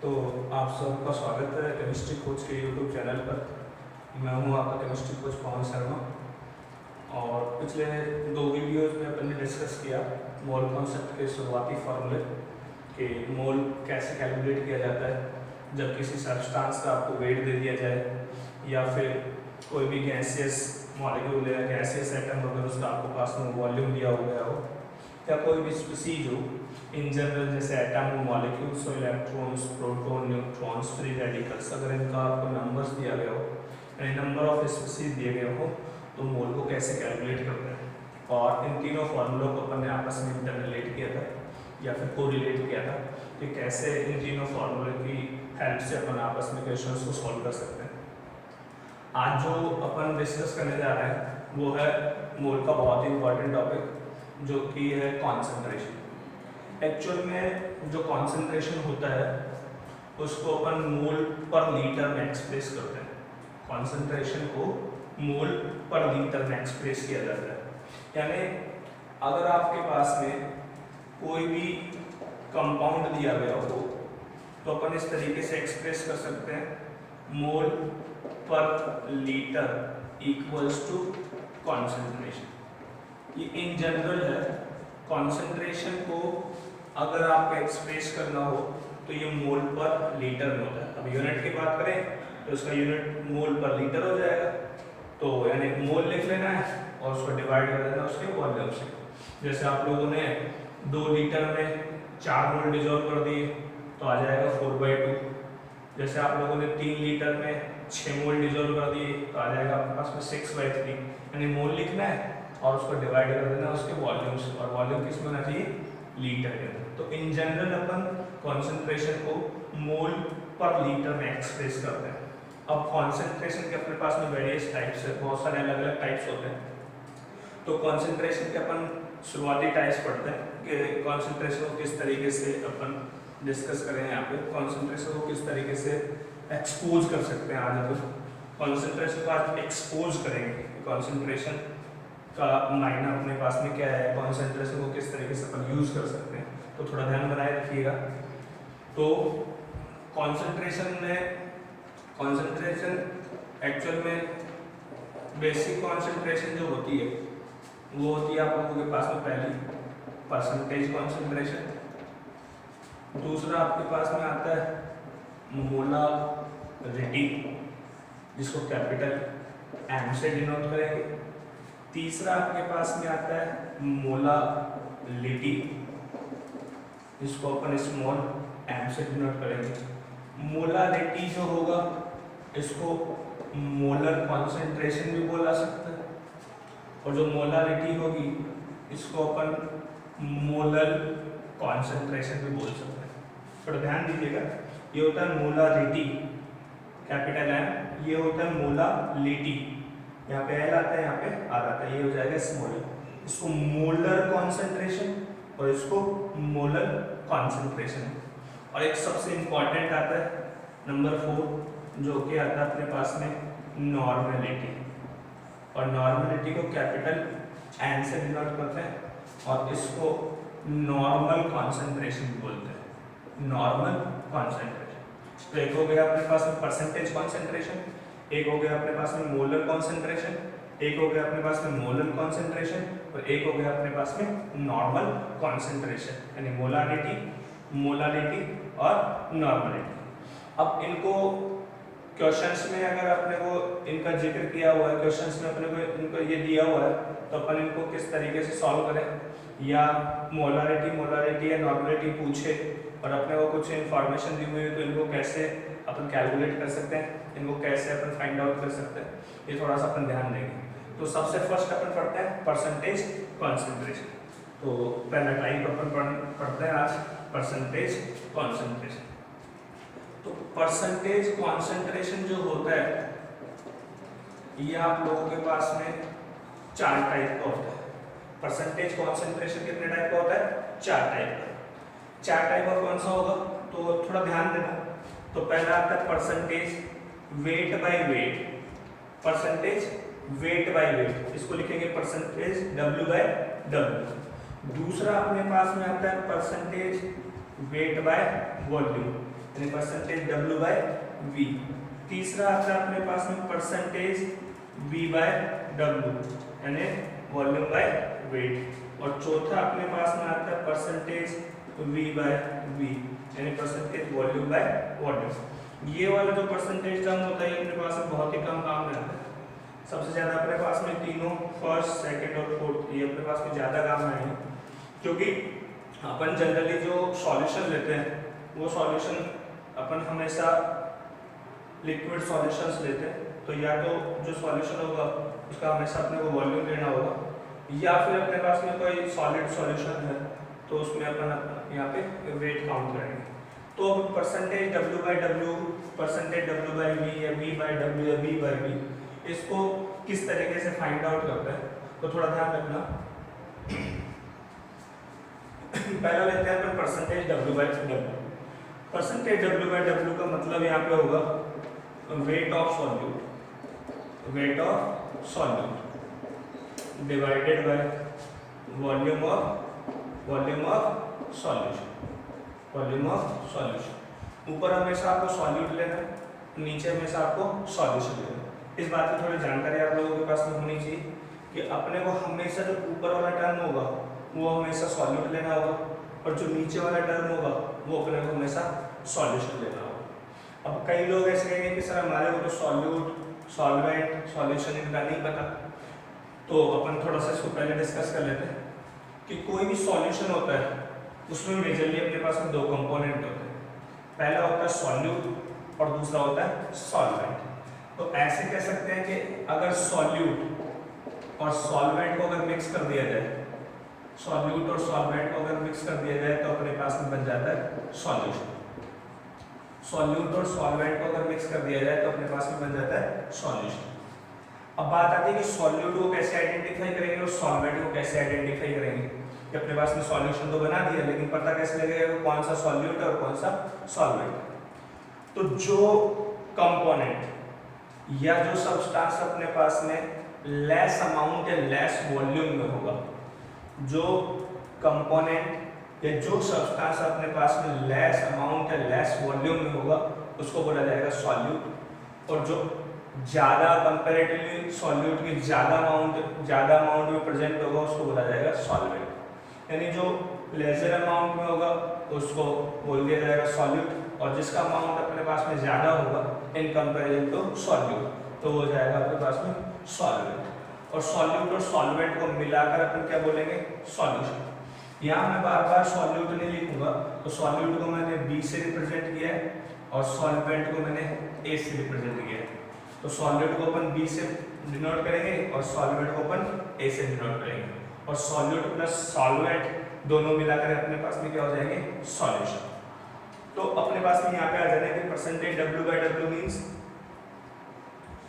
तो आप सबका स्वागत है केमिस्ट्री कोच के यूट्यूब चैनल पर। मैं हूं आपका केमिस्ट्री कोच पवन शर्मा। और पिछले 2 वीडियोज़ में अपन ने डिस्कस किया मोल कॉन्सेप्ट के शुरुआती फार्मूले कि मोल कैसे कैलकुलेट किया जाता है जब किसी सब्सटेंस का आपको वेट दे दिया जाए या फिर कोई भी गैसियस मॉलिक्यूल या गैसियस एटम अगर उसका आपको पास में वॉल्यूम दिया हो गया हो या कोई भी स्पीसीज हो इन जनरल जैसे एटम मॉलिक्यूल्स और electrons proton neutrons free radicals अगर इनका आपको नंबर्स दिया गया हो यानी नंबर ऑफ स्पीसीज दिए गए हो तो मोल को कैसे कैलकुलेट करते हैं। और इन तीनों फार्मूलों को अपन ने आपस में इंटररिलेट किया था या फिर कोरिलेट किया था कि कैसे इन तीनों फार्मूले की हेल्प से अपन आपस में क्वेश्चंस को सॉल्व कर सकते हैं। आज जो अपन डिस्कस करने जा रहे हैं वो है मोल का बहुत ही इंपॉर्टेंट टॉपिक जो कि है कॉन्सेंट्रेशन। एक्चुअल में जो कॉन्सेंट्रेशन होता है उसको अपन मोल पर लीटर में एक्सप्रेस करते हैं। कॉन्सेंट्रेशन को मोल पर लीटर में एक्सप्रेस किया जाता है। यानी अगर आपके पास में कोई भी कंपाउंड दिया गया हो तो अपन इस तरीके से एक्सप्रेस कर सकते हैं मोल पर लीटर इक्वल्स टू कॉन्सेंट्रेशन। ये इन जनरल है। कॉन्सेंट्रेशन को अगर आपको एक्सप्रेस करना हो तो ये मोल पर लीटर में होता है। अब यूनिट की बात करें तो उसका यूनिट मोल पर लीटर हो जाएगा। तो यानी मोल लिख लेना है और उसको डिवाइड कर देना उसके वॉल्यूम से। जैसे आप लोगों ने 2 लीटर में 4 मोल डिजोल्व कर दिए तो आ जाएगा 4/2। जैसे आप लोगों ने 3 लीटर में 6 मोल डिजोल्व कर दिए तो आ जाएगा आपके पास में 6/3। यानी मोल लिखना है और उसको डिवाइड कर देना उसके वॉल्यूम से, और वॉल्यूम किस में होना चाहिए? लीटर के अंदर। तो इन जनरल अपन कॉन्सेंट्रेशन को मोल पर लीटर में एक्सप्रेस करते हैं। अब कॉन्सेंट्रेशन के अपने पास में वेरियस टाइप्स है, बहुत सारे अलग अलग टाइप्स होते हैं। तो कॉन्सेंट्रेशन के अपन शुरुआती टाइप्स पढ़ते हैं कि कॉन्सेंट्रेशन को किस तरीके से अपन डिस्कस करें। यहाँ पे कॉन्सेंट्रेशन को किस तरीके से एक्सपोज कर सकते हैं। आज अपन कॉन्सेंट्रेशन को आज एक्सपोज करेंगे। कॉन्सेंट्रेशन का मायना अपने पास में क्या है, कॉन्सेंट्रेशन को किस तरीके से अपन यूज कर सकते हैं, तो थोड़ा ध्यान बनाए रखिएगा। तो कॉन्सेंट्रेशन एक्चुअल में बेसिक कॉन्सेंट्रेशन जो होती है वो होती है आप लोगों के पास में पहली परसेंटेज कॉन्सेंट्रेशन। दूसरा आपके पास में आता है मोलारिटी जिसको कैपिटल एम से डिनोट करेंगे। तीसरा आपके पास में आता है मोलालिटी जिसको अपन स्मॉल एम से डिनोट करेंगे। मोलालिटी जो होगा इसको मोलर कॉन्सेंट्रेशन भी बोला सकता है, और जो मोलालिटी होगी इसको अपन मोलर कॉन्सेंट्रेशन भी बोल सकते हैं। थोड़ा ध्यान दीजिएगा, ये होता है मोलारिटी कैपिटल एम, ये होता है मोलालिटी, यहाँ पे एल आता है यहाँ पे आर आता है, ये हो जाएगा स्मॉल। इसको मोलर कॉन्सेंट्रेशन और इसको मोलर कॉन्सेंट्रेशन। और एक सबसे इंपॉर्टेंट आता है नंबर 4 जो कि आता है अपने पास में नॉर्मलिटी, और नॉर्मलिटी को कैपिटल एन से डिनोट करते हैं और इसको नॉर्मल कॉन्सेंट्रेशन बोलते हैं। Normal concentration. तो एक हो गया अपने पास में परसेंटेज कॉन्सेंट्रेशन, एक हो गया अपने पास में मोलर कॉन्सेंट्रेशन, एक हो गया अपने पास में मोलर कॉन्सेंट्रेशन, और एक हो गया अपने पास में नॉर्मल कॉन्सेंट्रेशन, यानी मोलारिटी, मोलालिटी और नॉर्मलिटी। अब इनको क्वेश्चंस में अगर अपने को इनका जिक्र किया हुआ है, क्वेश्चंस में अपने को इनको ये दिया हुआ है तो अपन इनको किस तरीके से सॉल्व करें, या मोलारिटी या नॉर्मलिटी पूछे और अपने को कुछ इन्फॉर्मेशन दी हुई है तो इनको कैसे अपन कैलकुलेट कर सकते हैं, इनको कैसे अपन फाइंड आउट कर सकते हैं, ये थोड़ा सा अपन ध्यान देंगे। तो सबसे फर्स्ट अपन पढ़ते हैं परसेंटेज कॉन्सेंट्रेशन। तो पहला टाइप अपन पढ़ते हैं आज परसेंटेज कॉन्सेंट्रेशन। तो परसेंटेज कॉन्सेंट्रेशन जो होता है ये आप लोगों के पास में 4 टाइप का होता है। परसेंटेज कॉन्सेंट्रेशन कितने टाइप का होता है? 4 टाइप का। 4 टाइप का कौन सा होगा तो थोड़ा ध्यान देना। तो पहला आता है percentage weight by weight, percentage weight by weight, इसको लिखेंगे परसेंटेज W/W। दूसरा अपने पास में आता है परसेंटेज वेट बाय वॉल्यूम, यानी परसेंटेज W बाय V। तीसरा आता है अपने पास में परसेंटेज V बाय W यानी वॉल्यूम बाय वेट। और चौथा अपने पास में आता है परसेंटेज V बाय V यानी परसेंटेज वॉल्यूम बाय वॉल्यूम। ये वाला जो परसेंटेज टर्म होता है अपने पास में बहुत ही कम काम में आता है। सबसे ज़्यादा अपने पास में तीनों फर्स्ट, सेकंड और फोर्थ ये अपने पास में ज़्यादा काम में आएंगे, क्योंकि अपन जनरली जो सॉल्यूशन लेते हैं वो सॉल्यूशन अपन हमेशा लिक्विड सॉल्यूशंस लेते हैं। तो या तो जो सॉल्यूशन होगा उसका हमेशा अपने को वॉल्यूम लेना होगा, या फिर अपने पास में कोई सॉलिड सॉल्यूशन है तो उसमें अपन यहाँ पे वेट काउंट करेंगे। तो अब percentage W by W, percentage W by V या V बाई W या V बाई V, इसको किस तरीके से फाइंड आउट करते हैं तो थोड़ा ध्यान रखना। पहला लेते हैं अपन percentage W by W। Percentage W by W का मतलब यहाँ पे होगा weight of solute, weight of solute divided by volume of solution, volume of solution. ऊपर हमेशा आपको सॉल्यूट लेना है, नीचे हमेशा आपको सॉल्यूशन लेना है। इस बात की थोड़ी जानकारी आप लोगों के पास में होनी चाहिए कि अपने को हमेशा जो ऊपर वाला टर्म होगा वो हमेशा सॉल्यूट लेना होगा, और जो नीचे वाला टर्म होगा वो अपने को हमेशा सॉल्यूशन लेना होगा। अब कई लोग ऐसे कहेंगे कि सर हमारे को तो सॉल्यूट, सॉल्वेंट, सॉल्यूशन इनका नहीं पता, तो अपन थोड़ा सा इसको पहले डिस्कस कर लेते हैं कि कोई भी सॉल्यूशन होता है उसमें मेजरली अपने पास में दो कंपोनेंट होते हैं। पहला होता है सॉल्यूट और दूसरा होता है सॉल्वेंट। तो ऐसे कह सकते हैं कि अगर सॉल्यूट और सॉल्वेंट को अगर मिक्स कर दिया जाए, सॉल्यूट और सॉल्वेंट को अगर मिक्स कर दिया जाए तो अपने पास में बन जाता है सॉल्यूशन। सॉल्यूट और सॉल्वेंट को अगर मिक्स कर दिया जाए तो अपने पास में बन जाता है सॉल्यूशन। अब बात आती है कि सॉल्यूट को कैसे आइडेंटिफाई करेंगे और सॉल्वेंट को कैसे आइडेंटिफाई करेंगे। कि अपने पास में सॉल्यूशन तो बना दिया, लेकिन पता कैसे लगेगा कौन सा सॉल्यूट है और कौन सा सॉल्वेंट। तो जो कंपोनेंट या जो सब्सटेंस अपने पास में लेस अमाउंट या लेस वॉल्यूम में होगा, जो कंपोनेंट या जो सब्सटेंस अपने पास में लेस अमाउंट या लेस वॉल्यूम में होगा उसको बोला जाएगा सॉल्यूट। और जो ज़्यादा कंपैरेटिवली सॉल्यूट की ज़्यादा अमाउंट में प्रेजेंट होगा उसको बोला जाएगा सॉल्वेंट। यानी जो लेजर अमाउंट में होगा उसको बोल दिया जाएगा सॉल्यूट, और जिसका अमाउंट अपने पास में ज़्यादा होगा इन कंपैरिजन टू सॉल्यूट तो वो जाएगा आपके पास में सॉल्वेंट। और सॉल्यूट और सॉल्वेंट को मिलाकर अपन क्या बोलेंगे, सॉल्यूशन। यहाँ मैं बार बार सॉल्यूट नहीं लिखूंगा, तो सॉल्यूट को मैंने B से रिप्रेजेंट किया है और सॉल्वेंट को मैंने A से रिप्रेजेंट किया है। तो सॉल्यूट को अपन B से डिनोट करेंगे और सॉल्वेंट को अपन A से डिनोट करेंगे, और सॉल्यूट प्लस सॉल्वेंट दोनों मिलाकर अपने पास में क्या हो जाएंगे, सॉल्यूशन। तो अपने पास में यहाँ पे आ जाने कि percentage W by W means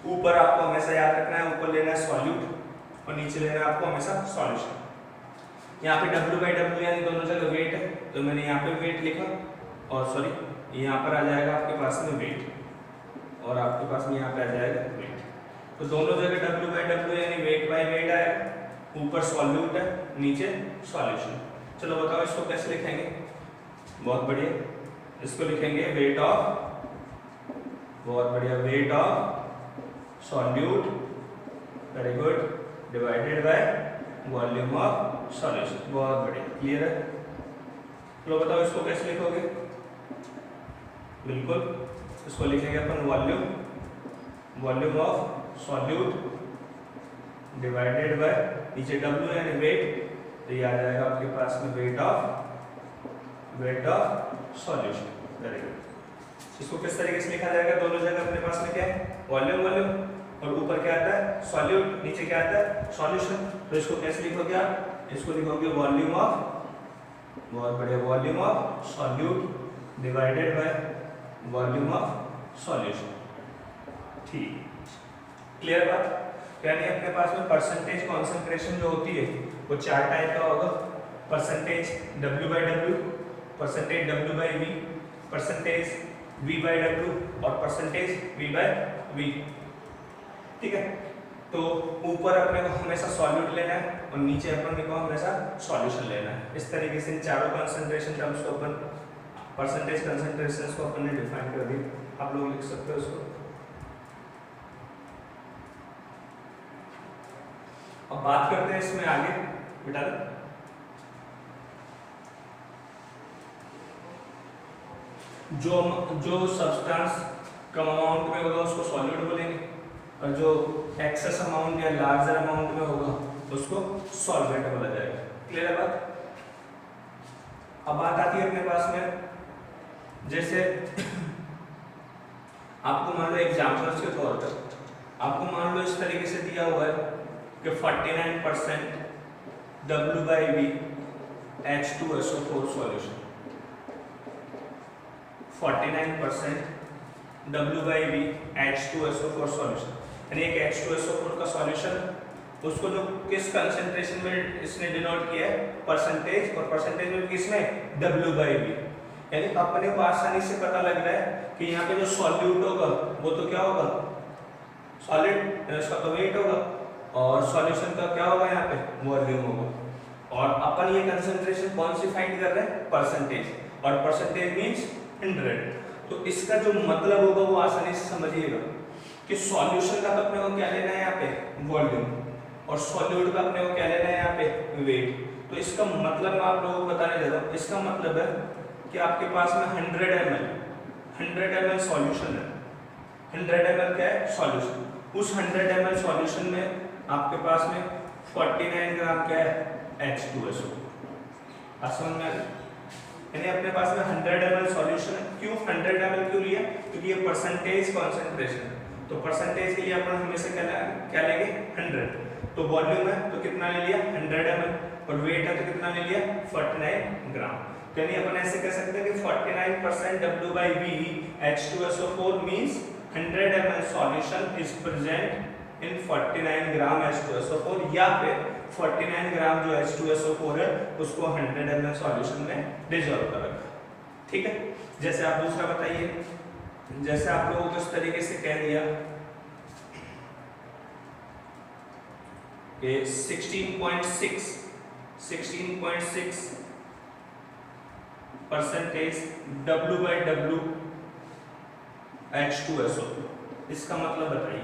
ऊपर आपको हमेशा याद रखना है, ऊपर लेना है सॉल्यूट और नीचे लेना है आपको हमेशा सॉल्यूशन। यहाँ पे W बाई W यानी दोनों जगह वेट है, तो मैंने यहाँ पे वेट लिखा, और सॉरी यहाँ पर आ जाएगा आपके पास में वेट, और आपके पास में यहाँ पे आ जाएगा वेट। तो दोनों जगह W बाई W यानी वेट बाई वेट आएगा, ऊपर सॉल्यूट है नीचे सॉल्यूशन। चलो बताओ इसको कैसे लिखेंगे, बहुत बढ़िया, इसको लिखेंगे वेट ऑफ, बहुत बढ़िया, weight of solute, very good, divided by volume of solution, बहुत बढ़िया, क्लियर है। चलो बताओ इसको कैसे लिखोगे, बिल्कुल इसको लिखेंगे upon volume of solute divided by नीचे W यानी वेट, तो ये आ जाएगा आपके पास में weight of solution, very good. इसको किस तरीके से लिखा जाएगा, दोनों जगह अपने पास में क्या है, वॉल्यूम, और ऊपर क्या आता है सॉल्यूट, नीचे क्या आता है सॉल्यूशन। तो इसको कैसे लिखोगे आप, इसको लिखोगे वॉल्यूम ऑफ, बहुत बढ़िया, volume of solute divided by volume of solution, ठीक, क्लियर बात। यानी अपने पास में परसेंटेज कॉन्सेंट्रेशन जो होती है वो चार टाइप का होगा, percentage W by W, percentage W by V, percentage V by W और परसेंटेज V बाई V, ठीक है। तो ऊपर अपने को हमेशा सॉल्यूट लेना है और नीचे अपने को हमेशा सॉल्यूशन लेना है। इस तरीके से इन चारों कंसंट्रेशन टर्म्स को अपन परसेंटेज कंसंट्रेशन को अपन ने डिफाइन कर दिया, आप लोग लिख सकते हो इसको। अब बात करते हैं इसमें आगे बेटा, जो सब्सटेंस कम अमाउंट में होगा उसको सॉल्यूट बोलेंगे, और जो एक्सेस अमाउंट या लार्जर अमाउंट में होगा उसको सॉल्वेंट बोला जाएगा। क्लियर है बात? अब बात आती है अपने पास में, जैसे आपको मान लो एग्जाम्पल्स के तौर पर आपको मान लो इस तरीके से दिया हुआ है कि 49% W/V H2SO4 solution, 49% W/V H2SO4 solution, यानी एक H2SO4 का सॉल्यूशन, उसको जो किस कंसंट्रेशन में इसने डिनोट किया है, परसेंटेज, और परसेंटेज में किसमें, W/V। यानी अपने को आसानी से पता लग रहा है कि यहाँ पे जो सॉल्यूट होगा वो तो क्या होगा, सॉलिड, इसका तो वेट होगा, और सॉल्यूशन का क्या होगा यहाँ पे, वॉल्यूम होगा। और अपन ये कंसंट्रेशन कौन सी फाइंड कर रहे हैं, परसेंटेज, और परसेंटेज मींस 100। तो इसका जो मतलब होगा वो आसानी से समझिएगा कि सॉल्यूशन का तो अपने को क्या लेना है यहाँ पे, वॉल्यूम, और सॉल्यूट का अपने को क्या लेना है यहाँ पे, वेट। तो इसका मतलब मैं आप लोगों को बताने जा रहा हूँ, इसका मतलब है कि आपके पास में 100 ml सॉल्यूशन है, 100 ml क्या है, सॉल्यूशन। उस 100 ml सॉल्यूशन में आपके पास में 49 ग्राम क्या है, H2SO। समझ में आ गया? यानी अपने पास में 100 ml सॉल्यूशन है। क्यों 100 ml क्यों लिया, क्योंकि ये परसेंटेज कॉन्सेंट्रेशन है, तो परसेंटेज के लिए अपन हमेशा क्या लेंगे, 100। तो वॉल्यूम है तो कितना ले लिया, 100 ml, और वेट है तो कितना ले लिया, 49 ग्राम। तो यानी अपन ऐसे कह सकते हैं कि 49% W/V H2SO4 means 100 ml solution is present in 49 gram H2SO4, या फिर 49 ग्राम जो H2SO4 है उसको 100 ml सॉल्यूशन में डिसॉल्व कर रखा। ठीक है, जैसे आप दूसरा बताइए, जैसे आप लोगों को इस तरीके से कह दिया कि 16.6% W/W H2SO, इसका मतलब बताइए।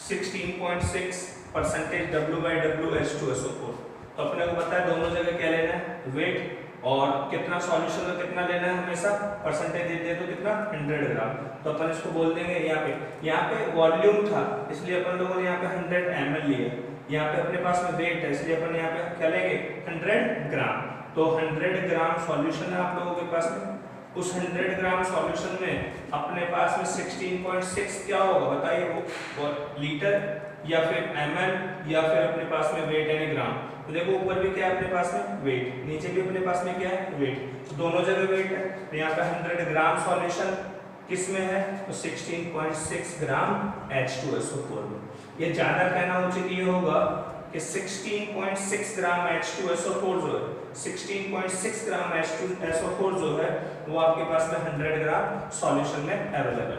16.6% W/W H2SO4, तो अपने को पता है दोनों जगह क्या लेना है, वेट, और कितना सॉल्यूशन में कितना लेना है, हमेशा परसेंटेज दे दिया तो कितना, 100 ग्राम। तो अपन इसको बोल देंगे यहाँ पे वॉल्यूम था इसलिए अपन लोगों ने यहाँ पे 100 ml लिया, यहाँ पे अपने पास में वेट है इसलिए अपन यहाँ पे क्या लेंगे, 100 ग्राम। तो 100 ग्राम सॉल्यूशन है आप लोगों के पास में, उस 100 ग्राम सॉल्यूशन में अपने पास में 16.6 क्या होगा बताइए, वो लीटर या फिर ml या फिर अपने पास में वेट यानी ग्राम। तो देखो ऊपर भी क्या है अपने पास में, वेट, नीचे भी अपने पास में क्या है, वेट, तो दोनों जगह वेट है। तो यहाँ पे 100 ग्राम सॉल्यूशन किस में है, तो 16.6 ग्राम H2SO4 में। ये ज्यादा कहना उचित ये होगा कि 16.6 ग्राम H2SO4 जो है, 16.6 ग्राम H2SO4 जो है वो आपके पास में 100 ग्राम सॉल्यूशन में अवेलेबल है।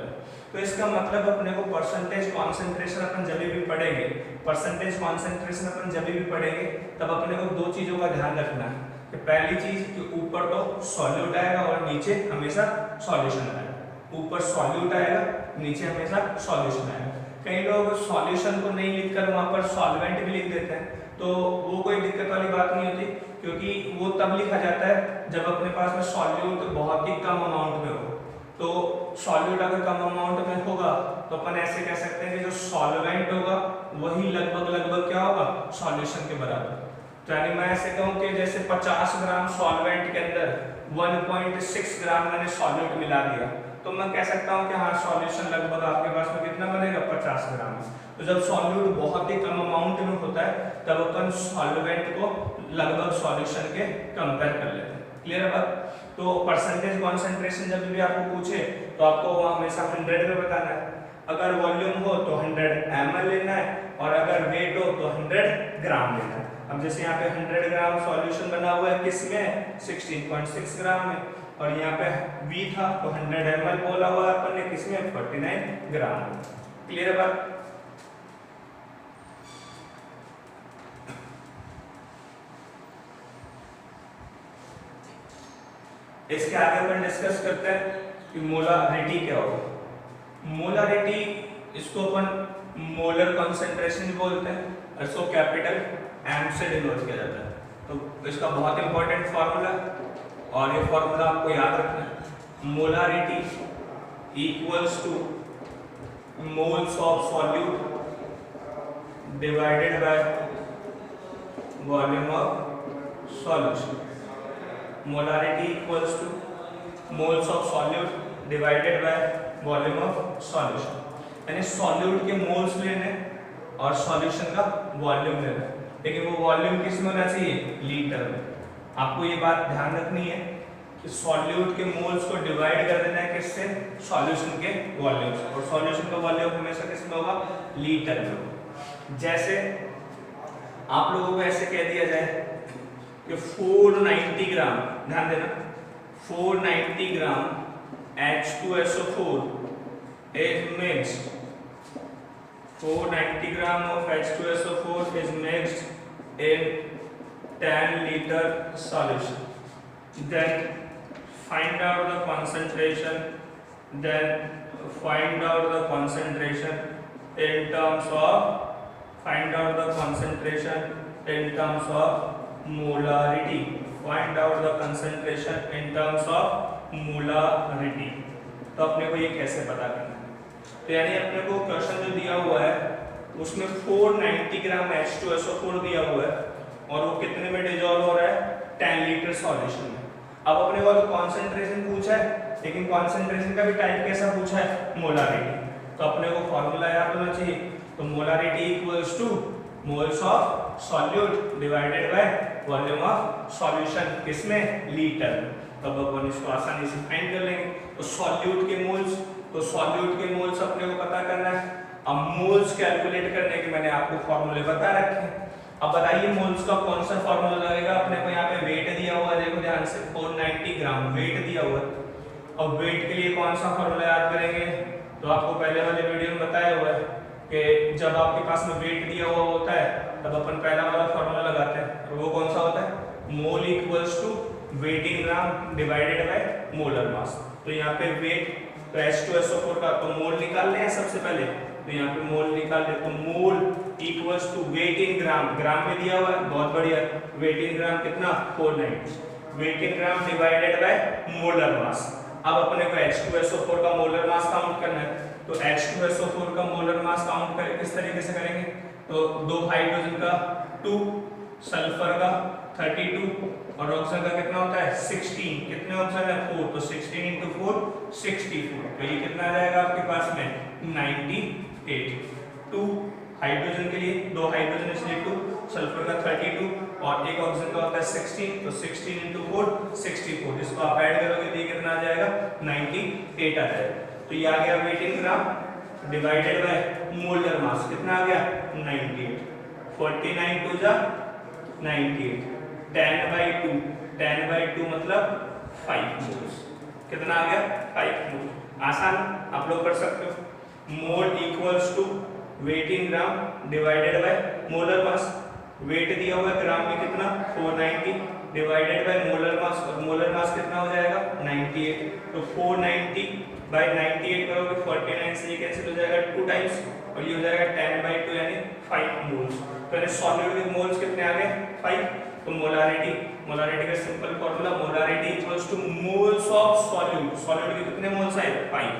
तो इसका मतलब अपने को परसेंटेज कॉन्सेंट्रेशन अपन जब भी पढ़ेंगे, परसेंटेज कॉन्सेंट्रेशन अपन जब भी पढ़ेंगे तब अपने को दो चीजों का ध्यान रखना है कि पहली चीज कि ऊपर तो सॉल्यूट आएगा और नीचे हमेशा सॉल्यूशन आएगा, ऊपर सॉल्यूट आएगा नीचे हमेशा सॉल्यूशन आएगा। कई लोग सॉल्यूशन को नहीं लिखकर वहां पर सॉल्वेंट भी लिख देते हैं, तो वो कोई दिक्कत वाली बात नहीं होती, क्योंकि वो तब लिखा जाता है जब अपने पास में सॉल्यूट बहुत ही कम अमाउंट में हो। तो सॉल्यूट अगर कम अमाउंट में होगा तो अपन ऐसे कह सकते हैं कि जो सॉल्वेंट होगा वही लगभग क्या होगा, सॉल्यूशन के बराबर। तो यानी मैं ऐसे कहूँ कि जैसे 50 ग्राम सॉल्वेंट के अंदर 1.6 ग्राम मैंने सॉल्यूट मिला दिया, तो मैं कह सकता हूँ कि हाँ सॉल्यूशन लगभग आपके पास में कितना बनेगा, 50 ग्राम। तो जब सॉल्यूट बहुत ही कम अमाउंट में होता है तब अपन सॉल्वेंट को लगभग सॉल्यूशन के कंपेयर कर लेते हैं। क्लियर है बात? तो परसेंटेज कॉन्सेंट्रेशन जब भी आपको पूछे तो आपको वो हमेशा 100 में बताना है। अगर वॉल्यूम हो तो 100 ml लेना है, और अगर वेट हो तो 100 ग्राम लेना है। अब जैसे यहाँ पे 100 ग्राम सॉल्यूशन बना हुआ है किस में, 16.6 ग्राम में, और यहाँ पे V था तो 100 ml बोला हुआ है अपन ने किस में, 49 ग्राम में। क्लियर है बात? इसके आगे अपन डिस्कस करते हैं कि मोलारिटी क्या होगा। मोलारिटी इसको अपन मोलर कॉन्सेंट्रेशन भी बोलते हैं और इसको कैपिटल एम से डिनोट किया जाता है। तो इसका बहुत इंपॉर्टेंट फार्मूला और ये फार्मूला आपको याद रखना है। Molarity equals two moles of solute divided by volume of solution. Molarity equals two moles of solute divided by volume of solution. यानी सॉल्यूट के मोल्स लेने और सॉल्यूशन का वॉल्यूम लेना, लेकिन वो वॉल्यूम किस में होना चाहिए? लीटर में। आपको ये बात ध्यान रखनी है कि सॉल्यूट के मोल्स को डिवाइड कर देना है किससे? सॉल्यूशन के वॉल्यूम से, और सॉल्यूशन का वॉल्यूम हमेशा किस में होगा? लीटर में होगा। जैसे आप लोगों को ऐसे कह दिया जाए कि 490 ग्राम, ध्यान देना, 490 ग्राम H2SO4 is mixed, 490 gram of H2SO4 is mixed in 10 liter solution. Then find out the concentration. Then find out the concentration in terms of, find out the concentration in terms of molarity. Find out the concentration in terms of molarity. तो अपने को ये कैसे पता करना है? तो यानी अपने को क्वेश्चन जो दिया हुआ है उसमें 490 ग्राम H2SO4 दिया हुआ है और वो कितने में डिसॉल्व हो रहा है? 10 लीटर सॉल्यूशन में। अब अपने को कॉन्सेंट्रेशन पूछा है, लेकिन कॉन्सेंट्रेशन का भी टाइप कैसा पूछा है? मोलारिटी। तो अपने को फॉर्मूला याद होना चाहिए। तो molarity equals two moles of solute divided by volume of solution, किसमें? लीटर में। तब अपन इसको आसानी से फाइंड कर लेंगे। तो सॉल्यूट के मोल्स, तो सॉल्यूट के मोल्स अपने को पता करना है। अब मोल्स कैलकुलेट करने के मैंने आपको फॉर्मूले बता रखे हैं। अब बताइए मोल्स का कौन सा फॉर्मूला लगेगा? अपने को यहाँ पे वेट दिया हुआ है, देखो ध्यान से, 490 ग्राम वेट दिया हुआ है। अब वेट के लिए कौन सा फॉर्मूला याद करेंगे? तो आपको पहले वाले वीडियो में बताया हुआ है कि जब आपके पास में वेट दिया हुआ होता है तब अपन पहला वाला फॉर्मूला लगाते हैं, और वो कौन सा होता है? Mole equals to weight in gram divided by molar mass. तो यहाँ पे वेट, तो H2SO4 का तो मोल निकाल लें सबसे पहले। तो यहाँ पे मोल निकाल ले, तो मोल इक्वल्स टू वेट इन ग्राम, ग्राम में दिया हुआ है, बहुत बढ़िया। वेट इन ग्राम कितना? 490। Weight in gram divided by molar mass. अब अपने को H2SO4 का मोलर मास काउंट करना है। तो H2SO4 का मोलर मास काउंट करें किस तरीके से करेंगे? तो 2 हाइड्रोजन का 2, सल्फर का 32 और ऑक्सीजन का कितना होता है? 16। कितने ऑक्सीजन है? 4। तो 16 into 4 64। तो ये कितना आ जाएगा आपके पास में? 98। 2 हाइड्रोजन के लिए, 2 हाइड्रोजन इसलिए 2, सल्फर का 32 और एक ऑक्सीजन का होता है 16। तो 16 into 4 64। इसको आप ऐड करोगे तो ये कितना आ जाएगा? 98 आ जाएगा। तो ये आ गया weight in gram divided by molar mass. कितना आ गया? 98। 49 टू जा 98। 10/2, 10/2 मतलब 5 मोल्स। कितना आ गया? 5 मोल। आसान, आप लोग कर सकते हो। Mole equals to weight in gram divided by molar mass. Weight दिया हुआ है ग्राम में कितना? 490 डिवाइडेड बाय मोलर मास, और मोलर मास कितना हो जाएगा? 98। तो 490 बाय 98 करोगे 49 से ये कैंसिल हो जाएगा 2 टाइम्स, और ये हो जाएगा 10/2 यानी 5 मोल्स। तो सॉल्यूट के मोल्स कितने आ गए? 5। तो मोलारिटी, मोलारिटी का simple formula, molarity equals two moles of solute. Solute के कितने मोल्स आए? 5।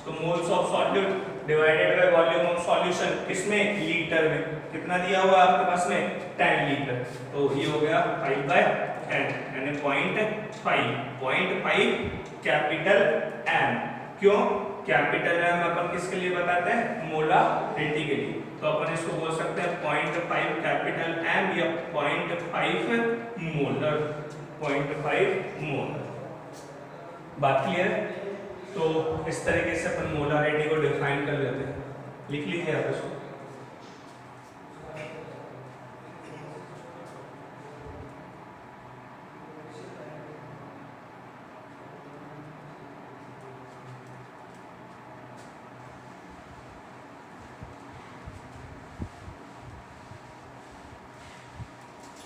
तो moles of solute divided by volume of solution, किसमें? लीटर में। कितना दिया हुआ आपके पास में? 10 लीटर। तो ये हो गया 5/10 यानी 0.5 कैपिटल एम। क्यों कैपिटल एम अपन किसके लिए बताते हैं? मोलारिटी के लिए। तो अपन इसको बोल सकते हैं 0.5 कैपिटल एम या 0.5 मोलर, 0.5 मोलर। बात क्लियर है? तो इस तरीके से अपन मोलारिटी को डिफाइन कर लेते हैं। लिख लीजिए आप इसको।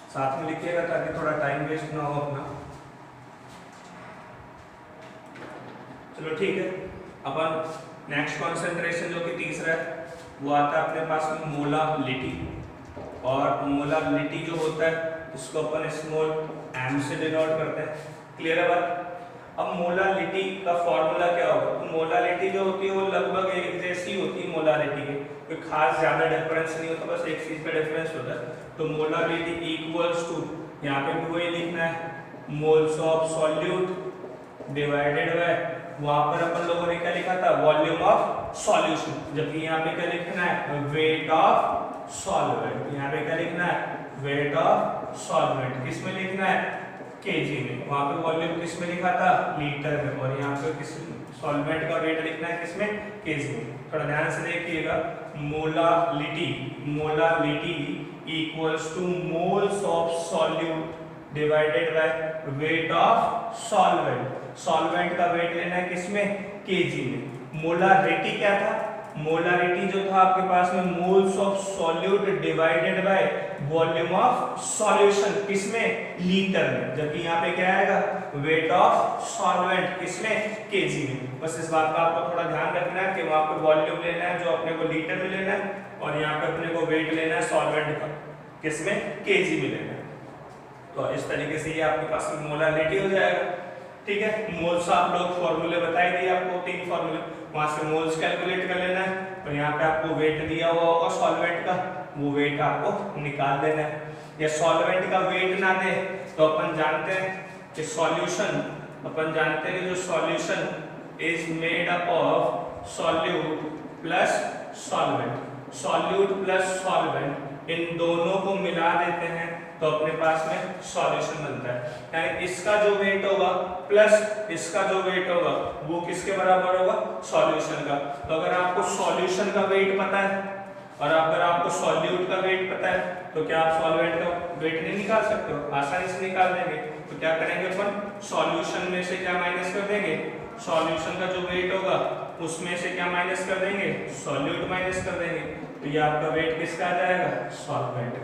साथ में लिखिएगा ताकि थोड़ा टाइम वेस्ट ना हो अपना। चलो ठीक है, अपन नेक्स्ट कॉन्सेंट्रेशन जो कि तीसरा है वो आता है अपने पास में मोलालिटी। और मोलालिटी जो होता है इसको अपन स्मॉल m से डिनोट करते हैं। क्लियर है बात? अब मोलालिटी का फॉर्मूला क्या होगा? तो मोलालिटी जो होती है वो लगभग एक जैसी होती है मोलालिटी के, कोई खास ज्यादा डिफरेंस नहीं होता, बस एक चीज का डिफरेंस होता है। तो मोलालिटी इक्वल्स टू, यहाँ पे भी वही लिखना है, moles of solute divided by, वहां पर अपन लोगों ने क्या लिखा था, वॉल्यूम ऑफ सॉल्यूशन, जबकि यहाँ पे क्या लिखना है, वेट ऑफ सॉल्वेंट। यहाँ पे क्या लिखना है, वेट ऑफ सॉल्वेंट। किस में लिखना है, केजी में। वहां पे वॉल्यूम किस में लिखा था, लीटर में। और यहाँ पे किस सॉल्वेंट का वेट लिखना है किसमें, केजी में। थोड़ा ध्यान से देखिएगा, molality, molality equals two moles of solute divided by weight of solvent. Solvent का वेट लेना है किसमें, केजी में। मोलारिटी क्या था, मोलारिटी जो था आपके पास में moles of solute divided by volume of solution किसमें, लीटर में। जबकि यहाँ पे क्या आएगा, वेट ऑफ सॉल्वेंट किसमें, केजी में। बस इस बात का आपको थोड़ा ध्यान रखना है कि वहां पे वॉल्यूम लेना है जो अपने को लीटर में लेना है, और यहाँ पे अपने को वेट लेना है सॉल्वेंट का किसमें, केजी में लेना है। तो इस तरीके से ये आपके पास में मोलारिटी हो जाएगा। ठीक है, मोल्स आप लोग फॉर्मूले बताए दिए आपको, 3 फॉर्मूले, वहां से मोल्स कैलकुलेट कर लेना है, और यहाँ पे आपको वेट दिया हुआ होगा सॉल्वेंट का, वो वेट आपको निकाल देना है। या सॉल्वेंट का वेट ना दे तो अपन जानते हैं कि सॉल्यूशन, अपन जानते हैं कि जो solution is made up of solute plus solvent. Solute plus solvent, इन दोनों को मिला देते हैं तो अपने पास में सॉल्यूशन बनता है। यानी इसका जो वेट होगा प्लस इसका जो वेट होगा वो किसके बराबर होगा, सॉल्यूशन का। तो अगर आपको सॉल्यूशन का वेट पता है और अगर आपको सॉल्यूट का वेट पता है तो क्या आप सॉल्वेंट का वेट नहीं निकाल सकते हो, आसानी से निकाल देंगे। तो क्या करेंगे अपन, सॉल्यूशन में से क्या माइनस कर देंगे, सॉल्यूशन का जो वेट होगा उसमें से क्या माइनस कर देंगे, सॉल्यूट माइनस कर देंगे। तो ये आपका वेट किसका आ जाएगा, सॉल्वेंट।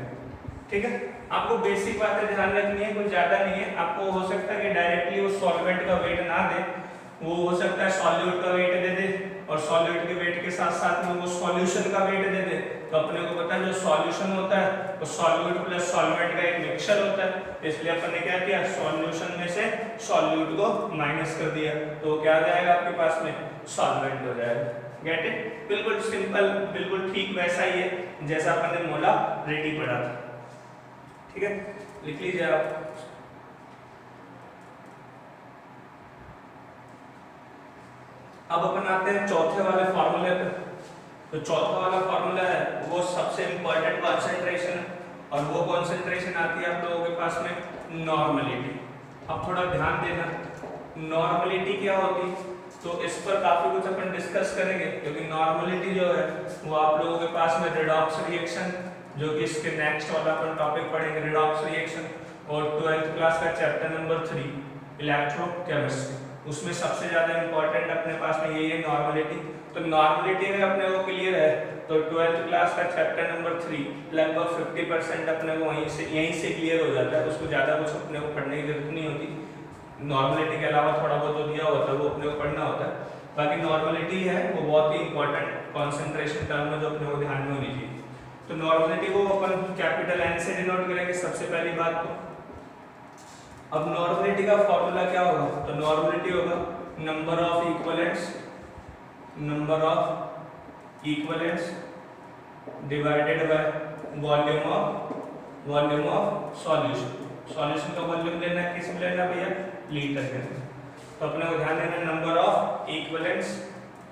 ठीक है, आपको बेसिक बातें ध्यान रखनी है, कुछ ज्यादा नहीं है। आपको हो सकता है कि डायरेक्टली वो सॉल्वेंट का वेट ना दे, वो हो सकता है सॉल्यूट का वेट दे दे, और सॉल्यूट के वेट के साथ साथ में वो सॉल्यूशन का वेट दे दे। तो अपने को पता है जो सॉल्यूशन होता है वो सॉल्यूट प्लस सॉल्वेंट का एक मिक्सचर होता है, इसलिए अपन ने क्या किया, सॉल्यूशन में से सॉल्यूट को माइनस कर दिया, तो क्या आ जाएगा आपके पास में, सॉल्वेंट हो जाएगा। Get it? बिल्कुल सिंपल, बिल्कुल ठीक वैसा ही है जैसा अपन ने मोलारिटी पढ़ा था। ठीक है, लिख लीजिए आप। अब अपन आते हैं चौथे वाले फॉर्मूले पे। तो चौथा वाला फॉर्मूला है वो सबसे इंपॉर्टेंट कॉन्सेंट्रेशन है, और वो कॉन्सेंट्रेशन आती है आप लोगों के पास में नॉर्मलिटी। अब थोड़ा ध्यान देना, नॉर्मलिटी क्या होती, तो इस पर काफी कुछ अपन डिस्कस करेंगे, क्योंकि नॉर्मलिटी जो है वो आप लोगों के पास में रिडॉक्स रिएक्शन, जो कि इसके नेक्स्ट वाला अपन टॉपिक पढ़ेंगे, रिडॉक्स रिएक्शन, और 12th क्लास का चैप्टर नंबर 3 इलेक्ट्रोकेमिस्ट्री, उसमें सबसे ज्यादा इंपॉर्टेंट अपने पास में यही है नॉर्मलिटी। तो नॉर्मलिटी अगर अपने को क्लियर है तो 12th क्लास का चैप्टर नंबर 3 लगभग 50% अपने को यहीं से क्लियर हो जाता है, उसको ज्यादा कुछ अपने को पढ़ने की जरूरत नहीं होती। नॉर्मलिटी के अलावा थोड़ा बहुत जो दिया होता है वो अपने को पढ़ना होता है, बाकी नॉर्मलिटी है वो बहुत ही इंपॉर्टेंट कॉन्सेंट्रेशन टर्म में जो अपने को ध्यान में होनी चाहिए। तो नॉर्मलिटी को अपन कैपिटल N से डिनोट करेंगे सबसे पहली बात तो। अब नॉर्मलिटी का फॉर्मूला क्या होगा, तो नॉर्मलिटी होगा number of equivalents divided by volume of solution. Solution का वॉल्यूम लेना है, किस में लेना भैया, लीटर के अंदर। तो अपने को ध्यान देना number of equivalents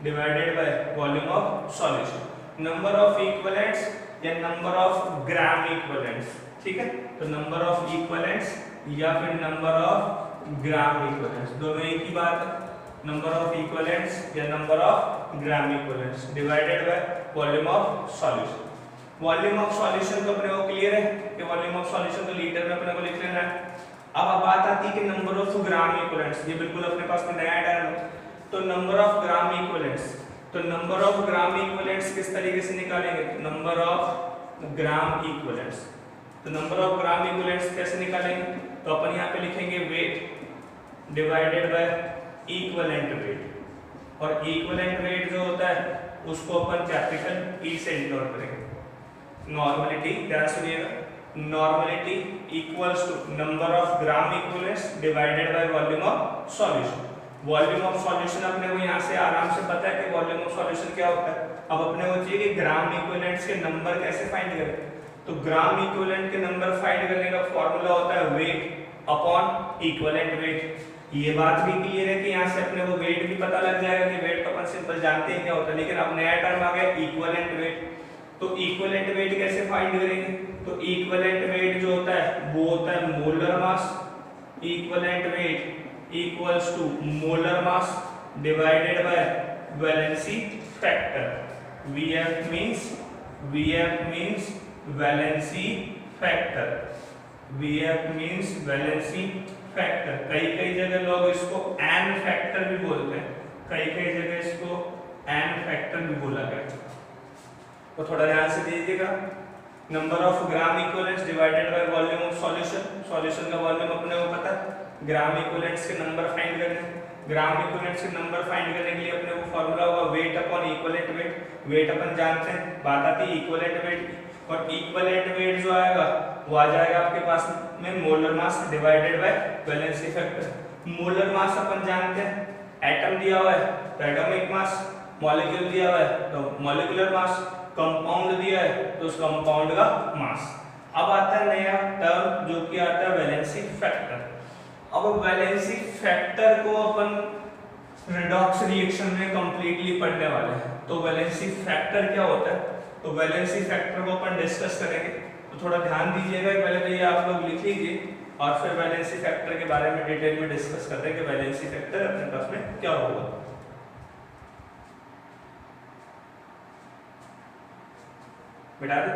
divided by volume of solution. Number of equivalents या नंबर ऑफ ग्राम इक्विवेलेंट्स, ठीक है। तो नंबर ऑफ इक्विवेलेंट्स या फिर नंबर ऑफ ग्राम इक्विवेलेंट्स, दोनों एक ही बात है। नंबर ऑफ इक्विवेलेंट्स या number of gram equivalents divided by volume of solution. Volume of solution तो अपने को क्लियर है कि वॉल्यूम ऑफ सॉल्यूशन तो लीटर में अपने को लिख लेना है। अब बात आती है कि नंबर ऑफ ग्राम इक्विवेलेंट्स, ये बिल्कुल अपने पास में नया टर्म है। तो नंबर ऑफ ग्राम इक्विवेलेंट्स, तो नंबर ऑफ ग्राम इक्विवेलेंट्स किस तरीके से निकालेंगे, नंबर ऑफ ग्राम इक्विवेलेंट्स। तो नंबर ऑफ ग्राम इक्विवेलेंट्स कैसे निकालेंगे, तो अपन यहाँ पे लिखेंगे weight divided by equivalent weight. और इक्विवेलेंट वेट जो होता है उसको अपन कैपिटल ई से डिनोट करेंगे। नॉर्मलिटी, ध्यान सुनिएगा, normality equals to number of gram equivalents divided by volume of solution. Volume of solution अपने को यहाँ से आराम से पता है कि वॉल्यूम ऑफ सॉल्यूशन क्या होता है। अब अपने को चाहिए कि ग्राम इक्विवेलेंट्स के नंबर कैसे फाइंड करें। तो ग्राम इक्विवेलेंट के नंबर फाइंड करने का फॉर्मूला होता है वेट अपॉन इक्विवेलेंट वेट। ये बात भी क्लियर है कि यहाँ से अपने को वेट भी पता लग जाएगा कि वेट तो अपन सिंपल जानते हैं क्या होता है, लेकिन अब नया टर्म आ गया इक्विवेलेंट वेट। तो इक्विवेलेंट वेट कैसे फाइंड करेंगे। तो इक्विवेलेंट वेट जो होता है वो होता है molar mass. Equivalent weight equals to molar mass divided by valency factor. VF means valency factor. VF means valency factor. कई जगह लोग इसको एन फैक्टर भी बोलते हैं, कई जगह इसको एन फैक्टर भी बोला गया। तो थोड़ा ध्यान से दीजिएगा। Number of gram equivalents divided by volume of solution. Solution का वॉल्यूम अपने को पता है, ग्राम इक्विवेलेंट्स के नंबर फाइंड करने। ग्राम इक्विवेलेंट्स के नंबर फाइंड करने के लिए अपने को फॉर्मूला होगा weight upon equivalent weight. Weight अपन जानते हैं, बात आती है इक्विवेलेंट वेट की, और इक्विवेलेंट वेट जो आएगा वो आ जाएगा आपके पास में molar mass divided by valency factor. Molar mass अपन जानते हैं, एटम दिया हुआ है तो एटॉमिक मास, मॉलिक्यूल दिया हुआ है तो मॉलिक्यूलर मास, कंपाउंड दिया है तो उस कंपाउंड का मास। अब आता है नया टर्म जो कि आता है वैलेंसी फैक्टर। अब वैलेंसी फैक्टर को अपन रिडॉक्स रिएक्शन में कंप्लीटली पढ़ने वाले हैं। तो वैलेंसी फैक्टर क्या होता है, तो वैलेंसी फैक्टर को अपन डिस्कस करेंगे। तो थोड़ा ध्यान दीजिएगा, पहले तो ये आप लोग लिख लीजिए और फिर वैलेंसी फैक्टर के बारे में डिटेल में डिस्कस करते हैं कि वैलेंसी फैक्टर अपने पास में क्या होगा। बिठा दे।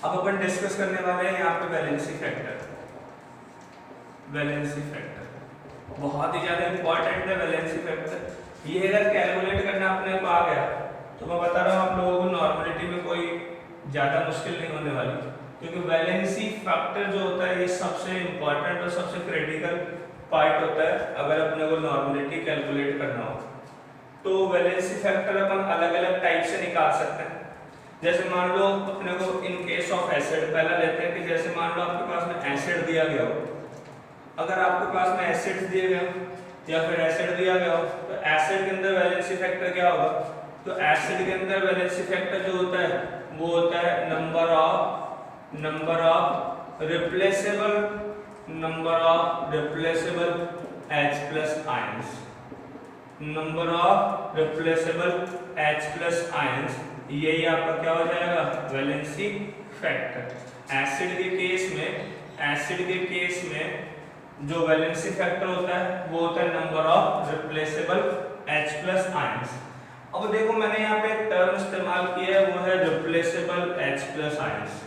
अब अपन डिस्कस करने वाले हैं यहाँ पे वैलेंसी फैक्टर। वैलेंसी फैक्टर बहुत ही ज्यादा इंपॉर्टेंट है। वैलेंसी फैक्टर ये अगर कैलकुलेट करना अपने को आ गया तो मैं बता रहा हूँ आप लोगों को नॉर्मलिटी में कोई ज्यादा मुश्किल नहीं होने वाली, क्योंकि वैलेंसी फैक्टर जो होता है ये सबसे इंपॉर्टेंट और सबसे क्रिटिकल पार्ट होता है अगर अपने को नॉर्मलिटी कैलकुलेट करना हो। तो वैलेंसी फैक्टर अपन अलग अलग टाइप से निकाल सकते हैं। जैसे मान लो अपने को इन केस ऑफ एसिड पहला लेते हैं कि जैसे मान लो आपके पास में एसिड दिया गया हो। अगर आपके पास में एसिड दिए गए हो या फिर एसिड दिया गया हो तो एसिड के अंदर वैलेंसी फैक्टर क्या होगा। तो एसिड के अंदर वैलेंसी फैक्टर जो होता है वो होता है number of replaceable H+ ions. Number of replaceable H+ ions, यही आपका क्या हो जाएगा वैलेंसी फैक्टर। एसिड के केस में जो वैलेंसी फैक्टर होता है वो होता है number of replaceable H+ ions. अब देखो मैंने यहाँ पे एक टर्म इस्तेमाल किया है वो है रिप्लेसेबल H+ आयंस।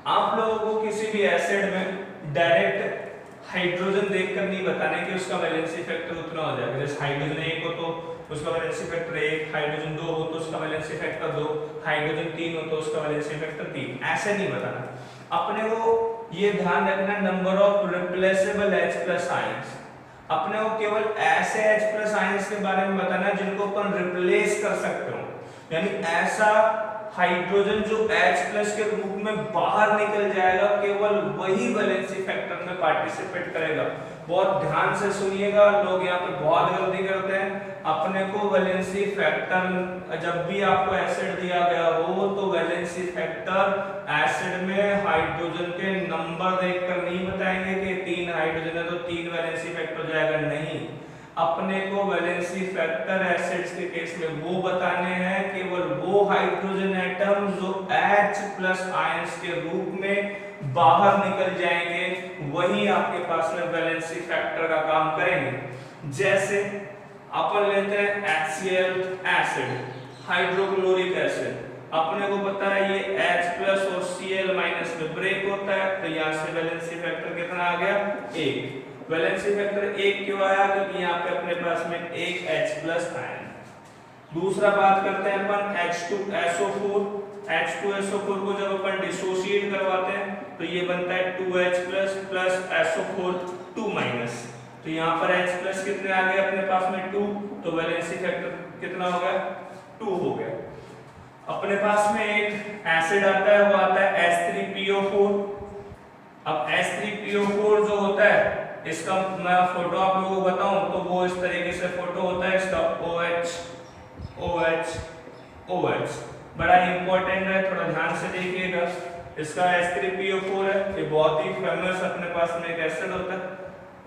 आप लोगों को किसी भी एसिड में डायरेक्ट हाइड्रोजन देखकर नहीं बताने कि उसका वैलेंसी फैक्टर उतना हो जाएगा। जैसे हाइड्रोजन 1 हो तो उसका वैलेंसी फैक्टर 1, हाइड्रोजन 2 हो तो उसका वैलेंसी फैक्टर 2, हाइड्रोजन 3 हो तो उसका वैलेंसी फैक्टर 3, ऐसे नहीं बताना। अपने को ये ध्यान रखना number of replaceable H+ ions. अपने को केवल ऐसे H+ आयंस के बारे में बताना जिनको अपन रिप्लेस कर सकते हो, यानी ऐसा हाइड्रोजन जो H+ के रूप में बाहर निकल जाएगा केवल वही वैलेंसी फैक्टर में पार्टिसिपेट करेगा। बहुत ध्यान से सुनिएगा, लोग यहाँ पे बहुत गलती करते हैं। अपने को वैलेंसी फैक्टर जब भी आपको एसिड दिया गया हो तो वैलेंसी फैक्टर एसिड में हाइड्रोजन के नंबर देखकर नहीं बताएंगे कि 3 हाइड्रोजन है तो 3 वैलेंसी फैक्टर हो जाएगा, नहीं। अपने को वैलेंसी फैक्टर एसिड्स के केस में वो बताने हैं केवल वो हाइड्रोजन एटम जो H+ आयंस के रूप में बाहर निकल जाएंगे वही आपके पास में वैलेंसी फैक्टर का काम करेंगे। जैसे अपन लेते हैं HCl एसिड, हाइड्रोक्लोरिक एसिड। अपने को पता है ये H+ और Cl- में ब्रेक होता है तो यहाँ से वैलेंसी फैक्टर कितना आ गया 1। वैलेंसी फैक्टर 1 क्यों आया, क्योंकि यहाँ पे अपने पास में एक H+ आयन। दूसरा बात करते हैं अपन H2SO4। H2SO4 को जब अपन डिसोशिएट करवाते हैं तो ये बनता है 2H प्लस SO4 2 माइनस। तो यहाँ पर H प्लस कितने आ गए अपने पास में 2, तो वैलेंसी फैक्टर कितना हो गया 2 हो गया। अपने पास में एक एसिड आता है, वो आता है H3PO4। अब H3PO4 जो होता है इसका मैं फोटो आप लोगों को बताऊं तो वो इस तरीके से फोटो होता है इसका OH OH OH, बड़ा इंपॉर्टेंट है, थोड़ा ध्यान से देखिएगा। इसका H3PO4 है, ये बहुत ही फेमस अपने पास में एक एसिड होता है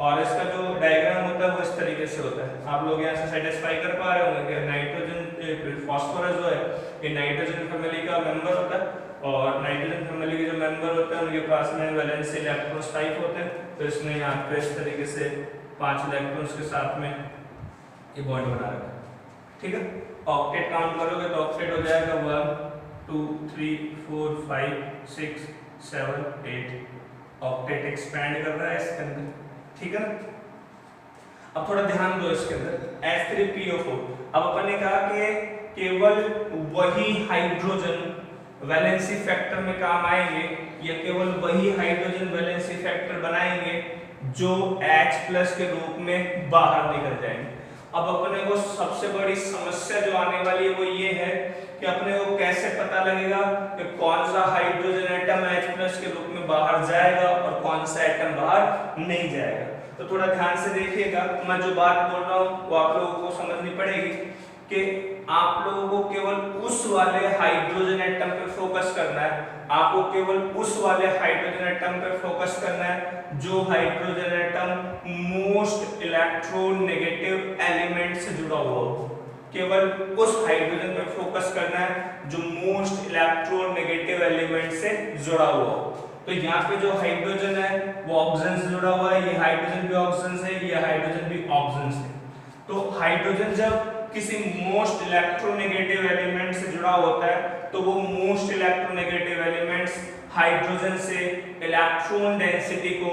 और इसका जो डायग्राम होता है वो इस तरीके से होता है। आप लोग यहाँ से सेटिस्फाई कर पा रहे होंगे कि नाइट्रोजन फास्फोरस जो है ये नाइट्रोजन फैमिली का मेंबर होता है और नाइट्रोजन फैमिली के जो मेंबर होते हैं उनके पास में वैलेंसी इलेक्ट्रॉन्स टाइप होते हैं। तो इसने यहाँ पे इस तरीके से 5 इलेक्ट्रॉन्स के साथ में ये बॉन्ड बना रखा है, ठीक है। ऑक्टेट काउंट करोगे तो ऑक्टेट हो जाएगा 1 2 3 4 5 6 7 8। ऑक्टेट एक्सपेंड कर रहा है इसके अंदर, ठीक है ना। अब थोड़ा ध्यान दो इसके अंदर H3PO4। अब अपन ने कहा कि केवल वही हाइड्रोजन वैलेंसी फैक्टर में काम आएंगे या केवल वही हाइड्रोजन वैलेंसी फैक्टर बनाएंगे जो H प्लस के रूप में बाहर निकल जाएंगे। अब अपने को सबसे बड़ी समस्या जो आने वाली है वो ये है कि अपने को कैसे पता लगेगा कि कौन सा हाइड्रोजन एटम H प्लस के रूप में बाहर जाएगा और कौन सा एटम बाहर नहीं जाएगा। तो थोड़ा ध्यान से देखिएगा, मैं जो बात बोल रहा हूँ वो आप लोगों को समझनी पड़ेगी कि आप लोगों को केवल उस वाले हाइड्रोजन एटम पे फोकस करना है, आपको केवल उस वाले हाइड्रोजन एटम पे फोकस करना है जो hydrogen atom most electronegative element से जुड़ा हुआ हो। केवल उस हाइड्रोजन पे फोकस करना है जो मोस्ट इलेक्ट्रोनेगेटिव एलिमेंट से जुड़ा हुआ हो। तो यहाँ पे जो हाइड्रोजन है वो ऑक्सीजन से जुड़ा हुआ है, ये हाइड्रोजन भी ऑक्सीजन से, ये हाइड्रोजन भी ऑक्सीजन से। तो हाइड्रोजन जब किसी मोस्ट इलेक्ट्रोनेगेटिव एलिमेंट से जुड़ा होता है तो वो मोस्ट इलेक्ट्रोनेगेटिव एलिमेंट्स हाइड्रोजन से इलेक्ट्रॉन डेंसिटी को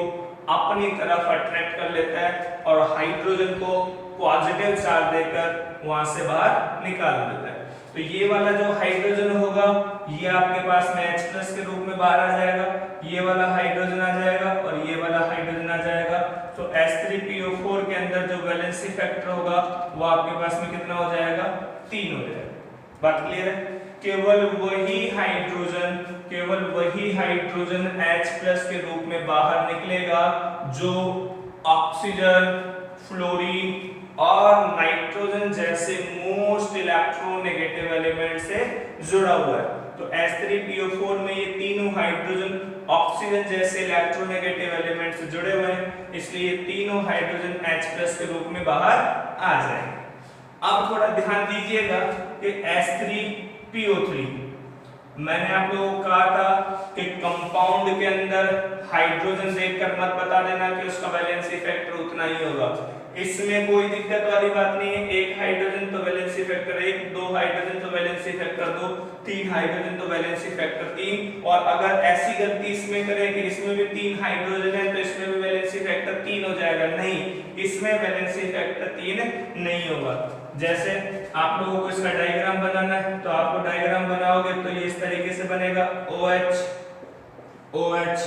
अपनी तरफ अट्रैक्ट कर लेता है और हाइड्रोजन को पॉजिटिव चार्ज देकर वहां से बाहर निकाल देता है। तो ये वाला जो हाइड्रोजन होगा ये आपके पास में H प्लस के रूप में बाहर आ जाएगा, ये वाला हाइड्रोजन आ जाएगा और ये वाला हाइड्रोजन आ जाएगा। तो H3PO4 के अंदर जो वैलेंसी फैक्टर होगा वो आपके पास में कितना हो जाएगा 3 हो जाएगा। बात क्लियर है। केवल वही हाइड्रोजन H प्लस के रूप में बाहर निकलेगा जो ऑक्सीजन, फ्लोरीन और नाइट्रोजन जैसे मोस्ट इलेक्ट्रोनेगेटिव एलिमेंट से जुड़ा हुआ है। तो H3PO4 में ये तीनों हाइड्रोजन ऑक्सीजन जैसे इलेक्ट्रोनेगेटिव एलिमेंट से जुड़े हुए हैं, इसलिए ये तीनों हाइड्रोजन H प्लस के रूप में बाहर आ जाएंगे। अब थोड़ा ध्यान दीजिएगा कि H3PO3 मैंने आप लोगों को कहा था कि कंपाउंड के अंदर हाइड्रोजन देखकर मत बता देना कि उसका वैलेंसी फैक्टर उतना ही होगा। इसमें कोई दिक्कत वाली बात नहीं है। एक हाइड्रोजन तो वैलेंसी फैक्टर 1, 2 हाइड्रोजन तो वैलेंसी फैक्टर 2, 3 हाइड्रोजन तो वैलेंसी फैक्टर 3। और अगर ऐसी गलती इसमें करें कि इसमें भी 3 हाइड्रोजन है तो इसमें भी वैलेंसी फैक्टर 3 हो जाएगा, नहीं, इसमें वैलेंसी फैक्टर 3 नहीं होगा। जैसे आप लोगों को इसका डायग्राम बनाना है तो आपको डायग्राम बनाओगे तो ये इस तरीके से बनेगा OH OH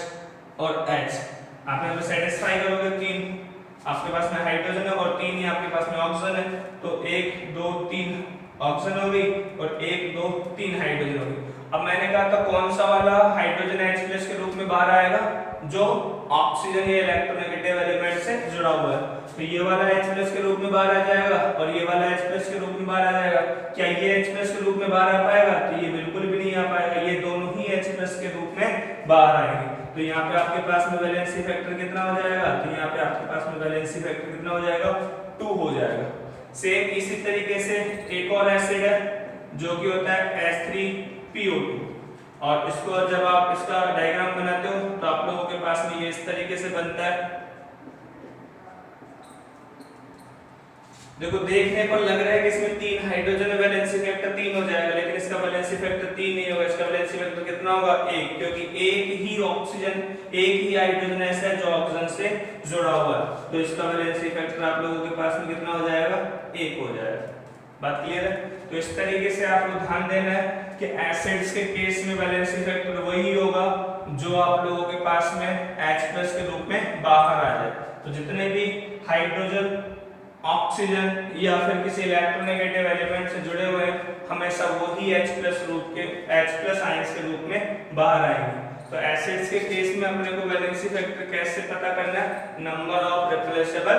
और H। आप यहाँ पे सेटिस्फाई करोगे 3 आपके पास में हाइड्रोजन है और 3 ही आपके पास में ऑक्सीजन है, तो 1 2 3 ऑक्सीजन हो गई और 1 2 3 हाइड्रोजन हो गई। अब मैंने कहा था कौन सा वाला हाइड्रोजन H प्लस के रूप में बाहर आएगा जो ऑक्सीजन या इलेक्ट्रोनेगेटिव एलिमेंट से जुड़ा हुआ है। तो ये वाला H प्लस के रूप में बाहर आ जाएगा और ये वाला H प्लस के रूप में बाहर आ जाएगा। क्या ये H प्लस के रूप में बाहर आ पाएगा? तो ये बिल्कुल भी नहीं आ पाएगा, ये दोनों ही H प्लस के रूप में बाहर आएंगे। तो यहाँ पे आपके पास में वैलेंसी फैक्टर कितना हो जाएगा? तो यहाँ पे आपके पास में वैलेंसी फैक्टर कितना हो जाएगा? 2 हो जाएगा। सेम इसी तरीके से एक और एसिड है जो कि होता है H3PO2 और इसको जब आप इसका डायग्राम बनाते हो तो आप लोगों के पास में ये इस तरीके से बनता है। देखो देखने पर लग रहा है कि इसमें 3 हाइड्रोजन वैलेंसी फैक्टर 3 हो जाएगा, लेकिन इसका वैलेंसी फैक्टर 3 नहीं होगा। इसका वैलेंसी फैक्टर कितना होगा? 1, क्योंकि एक ही ऑक्सीजन, एक ही हाइड्रोजन ऐसा है जो ऑक्सीजन से जुड़ा हुआ है। तो इसका वैलेंसी फैक्टर आप लोगों के पास में कितना हो जाएगा? 1 हो जाएगा। बात क्लियर है? तो इस तरीके से आपको ध्यान देना है कि एसिड्स के केस में वैलेंसी फैक्टर वही होगा जो आप लोगों के पास में H+ के रूप में बाहर आ जाए। तो जितने भी हाइड्रोजन, ऑक्सीजन या फिर किसी इलेक्ट्रोनेगेटिव एलिमेंट से जुड़े हुए हैं हमेशा वही H+ रूप के H+ आयंस के रूप में बाहर आएंगे। तो एसिड्स के केस में अपने को वैलेंसी फैक्टर कैसे पता करना है? Number of replaceable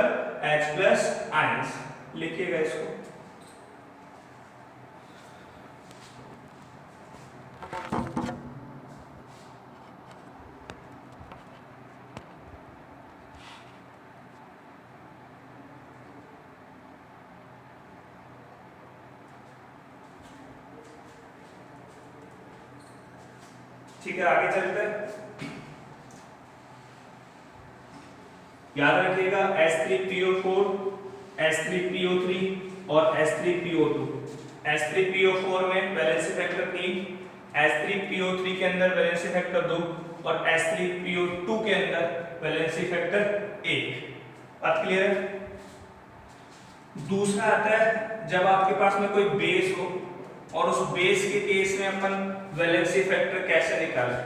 H+ ions. लिखिएगा इसको। ठीक है, आगे चलते हैं। याद रखिएगा H3PO4, H3PO3 और H3PO2। H3PO4 में वैलेंसी फैक्टर 3, H3PO3 के अंदर वैलेंसी फैक्टर 2 और H3PO2 के अंदर वैलेंसी फैक्टर 1। बात क्लियर है? दूसरा आता है जब आपके पास में कोई बेस हो और उस बेस के केस में अपन वैलेंसी फैक्टर कैसे निकालें।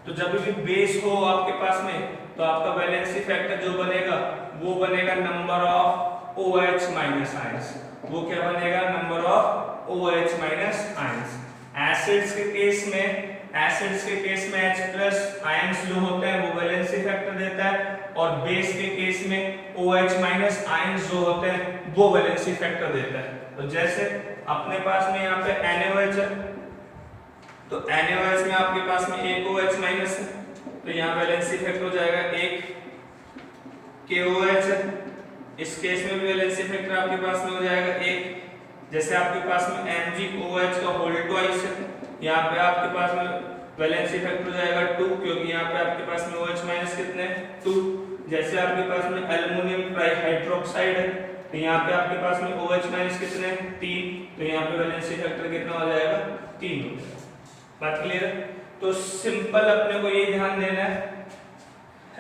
तो जब भी बेस हो आपके पास में तो आपका वैलेंसी फैक्टर जो बनेगा वो बनेगा नंबर ऑफ OH- आयंस। वो क्या बनेगा? Number of OH- ions. Acids के केस में H+ आयंस जो होते हैं वो वैलेंसी फैक्टर देता है और बेस के केस में OH- आयंस जो होते हैं वो वैलेंसी फैक्टर देता है। तो जैसे अपने पास में यहाँ पे NaOH है, तो NaOH में आपके पास में एक OH- है, तो यहाँ वैलेंसी फैक्टर हो जाएगा 1। KOH है, इस केस में भी वैलेंसी फैक्टर आपके पास में हो जाएगा 1। जैसे आपके पास में MgOH का होल ट्वाइस है, यहाँ पे आपके पास में वैलेंसी फैक्टर हो जाएगा 2, क्योंकि यहाँ पे आपके पास में OH- कितने 2। जैसे आपके पास में एल्युमिनियम ट्राइहाइड्रोक्साइड है, तो यहाँ पे आपके पास में OH- कितने 3, तो यहाँ पे वैलेंसी फैक्टर कितना हो जाएगा 3 हो जाएगा। बात क्लियर है? तो सिंपल अपने को ये ध्यान देना है,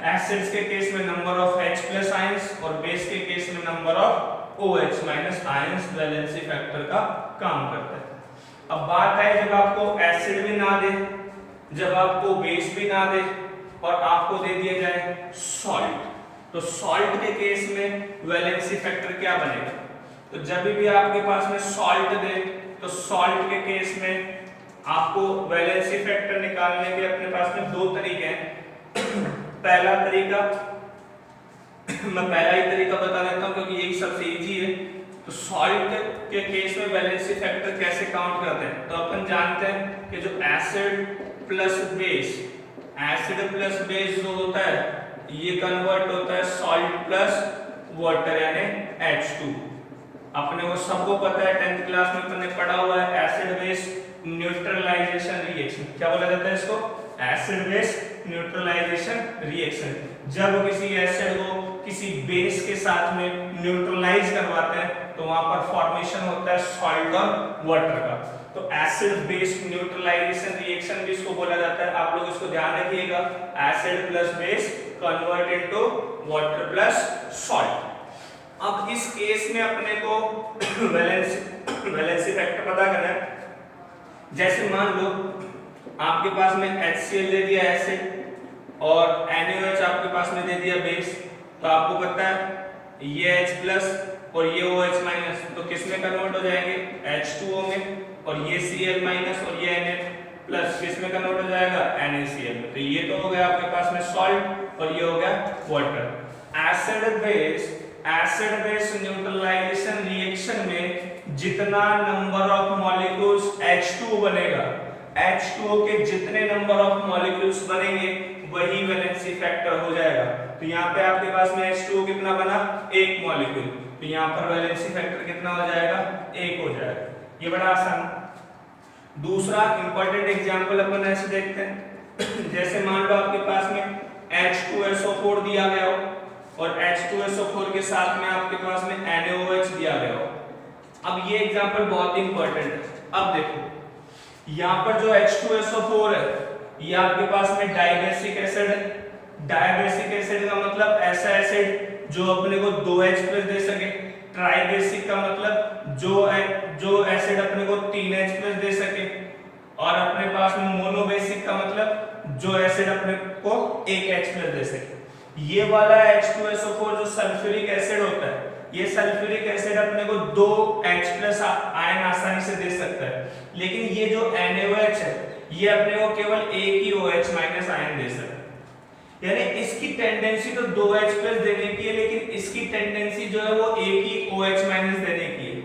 एसिड्स के केस में नंबर ऑफ H+ आयंस और बेस के केस में number of OH- ions valency factor का काम करता है। अब बात है जब आपको एसिड भी ना दे, जब आपको बेस भी ना दे और आपको दे दिया जाए सॉल्ट, तो सॉल्ट के केस में वैलेंसी फैक्टर क्या बनेगा? तो जब भी आपके पास में सॉल्ट दे तो सॉल्ट के केस में आपको वैलेंसी फैक्टर निकालने के अपने पास में 2 तरीके हैं। पहला तरीका मैं पहला ही तरीका बता देता हूं क्योंकि यही सबसे इजी है। तो सॉल्ट के केस में वैलेंसी फैक्टर कैसे काउंट करते हैं? तो अपन जानते हैं कि जो एसिड प्लस बेस जो होता है ये कन्वर्ट होता है सॉल्ट प्लस वाटर यानी H2। अपने को सबको पता है 10th क्लास में अपने पढ़ा हुआ है एसिड बेस न्यूट्रलाइजेशन रिएक्शन। क्या बोला जाता है इसको? Acid base neutralisation reaction. जब किसी एसिड को किसी बेस के साथ में न्यूट्रलाइज करवाते हैं तो वहां पर फॉर्मेशन होता है सॉल्ट और वाटर का। तो एसिड बेस न्यूट्रलाइजेशन रिएक्शन भी इसको बोला जाता है। आप लोग इसको ध्यान रखिएगा, acid plus base convert into water plus salt. अब इस केस में अपने को वैलेंसी फैक्टर पता करना है। जैसे मान लो आपके पास में HCl दे दिया एसिड और NaOH आपके पास में दे दिया बेस, तो आपको पता है ये H+ और ये OH- तो किस में कन्वर्ट हो जाएंगे? H2O में। और ये Cl- और ये Na+ किस में कन्वर्ट हो जाएगा? NaCl में। तो ये तो हो गया आपके पास में सॉल्ट और ये हो गया water. Acid base neutralisation reaction में जितना नंबर ऑफ मॉलिक्यूल्स H2O बनेगा, H2O के जितने नंबर ऑफ मॉलिक्यूल्स बनेंगे वही वैलेंसी फैक्टर हो जाएगा। तो यहाँ पे आपके पास में H2O कितना बना? 1 मॉलिक्यूल, तो यहाँ पर वैलेंसी फैक्टर कितना हो जाएगा? 1 हो जाएगा। ये बड़ा आसान। दूसरा इंपॉर्टेंट एग्जांपल अपन ऐसे देखते हैं। जैसे मान लो आपके पास में H2SO4 दिया गया हो और H2SO4 के साथ में आपके पास में NaOH दिया गया हो। अब ये एग्जांपल बहुत इंपॉर्टेंट है। अब देखो यहाँ पर जो H2SO4 है ये आपके पास में डाइबेसिक एसिड है। डाइबेसिक एसिड का मतलब ऐसा एसिड जो अपने को 2H+ दे सके। ट्राइबेसिक का मतलब जो एसिड अपने को 3H+ दे सके। और अपने पास में मोनोबेसिक का मतलब जो एसिड अपने को एक H+ दे सके। ये वाला H2SO4 जो सल्फ्यूरिक एसिड होता है, ये सल्फ्यूरिक एसिड अपने को 2 H+ आयन आसानी से दे सकता है, लेकिन ये जो NaOH है ये अपने को केवल एक ही OH- आयन दे सकता है। यानी इसकी टेंडेंसी तो 2H+ देने की है, लेकिन इसकी टेंडेंसी जो है वो एक ही OH- देने की है।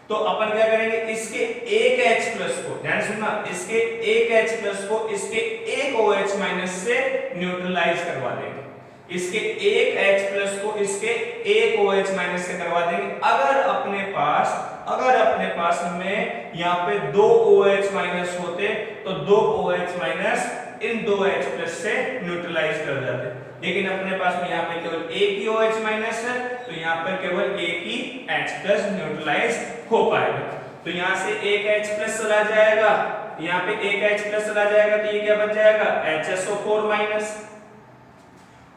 तो अपन क्या करेंगे, इसके एक H+ को, ध्यान सुनना, इसके एक H+ को इसके एक OH- से न्यूट्रलाइज करवा देंगे। इसके एक H+ को इसके एक OH- से करवा देंगे। अगर अपने पास में यहाँ पे 2 OH- होते तो 2 OH- इन 2 H+ से न्यूट्रलाइज कर जाते, लेकिन अपने पास में यहाँ पे केवल एक ही OH- है, तो यहाँ पर केवल एक ही H+ न्यूट्रलाइज हो पाएगा। तो यहाँ से एक H+ चला जाएगा, यहाँ पे एक H+ चला जाएगा, तो ये क्या बच जाएगा, HSO4-,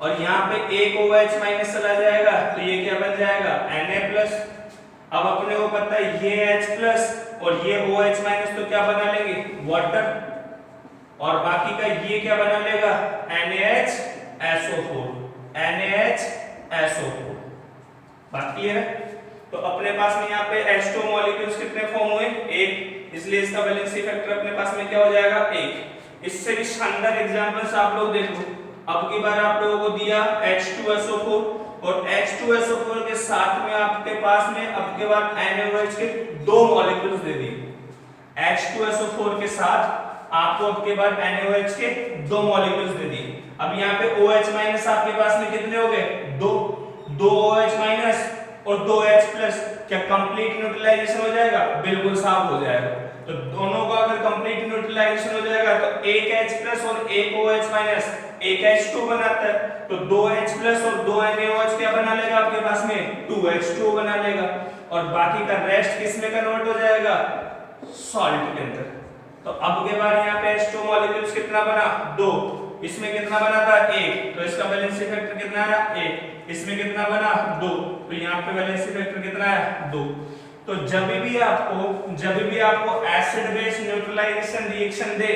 और यहाँ पे एक OH- चला जाएगा, तो ये क्या बन जाएगा, Na+। अब अपने को पता है ये H+ और ये OH- तो क्या बना लेंगे, वाटर, और बाकी का ये क्या बना लेगा, NaHSO4। बात क्लियर है। तो अपने पास में यहाँ पे H2 मॉलिक्यूल्स कितने फॉर्म हुए, एक, इसलिए इसका वैलेंसी फैक्टर अपने पास में क्या हो जाएगा, 1। इससे भी शानदार एग्जांपल्स आप लोग देख लो। अब की बार आप लोगों को दिया H2SO4, और H2SO4 के साथ में आपके पास में अब के बाद NaOH के 2 मॉलिक्यूल्स दे दिए। H2SO4 के साथ आपको अब के बाद NaOH के 2 मॉलिक्यूल्स दे दिए। अब यहाँ पे OH- आपके पास में कितने हो गए, 2 OH- और 2 H+, क्या कंप्लीट न्यूट्रलाइजेशन हो जाएगा, बिल्कुल साफ हो जाएगा। तो दोनों का अगर कंप्लीट न्यूट्रलाइजेशन हो जाएगा तो एक H+ और एक OH- एक H2 बनाता है, तो 2 H+ और 2 NaOH क्या बना लेगा आपके पास में, 2 H2 बना लेगा, और बाकी का रेस्ट किस में कन्वर्ट हो जाएगा, सॉल्ट के अंदर। तो अब के बाद यहाँ पे H2 मॉलिक्यूल्स कितना बना, 2, इसमें कितना बना था, 1, तो इसका वैलेंसी फैक्टर कितना आया, 1, इसमें कितना बना, 2, तो यहाँ पे वैलेंसी फैक्टर कितना है, 2। तो जब भी आपको एसिड बेस न्यूट्रलाइजेशन रिएक्शन दे,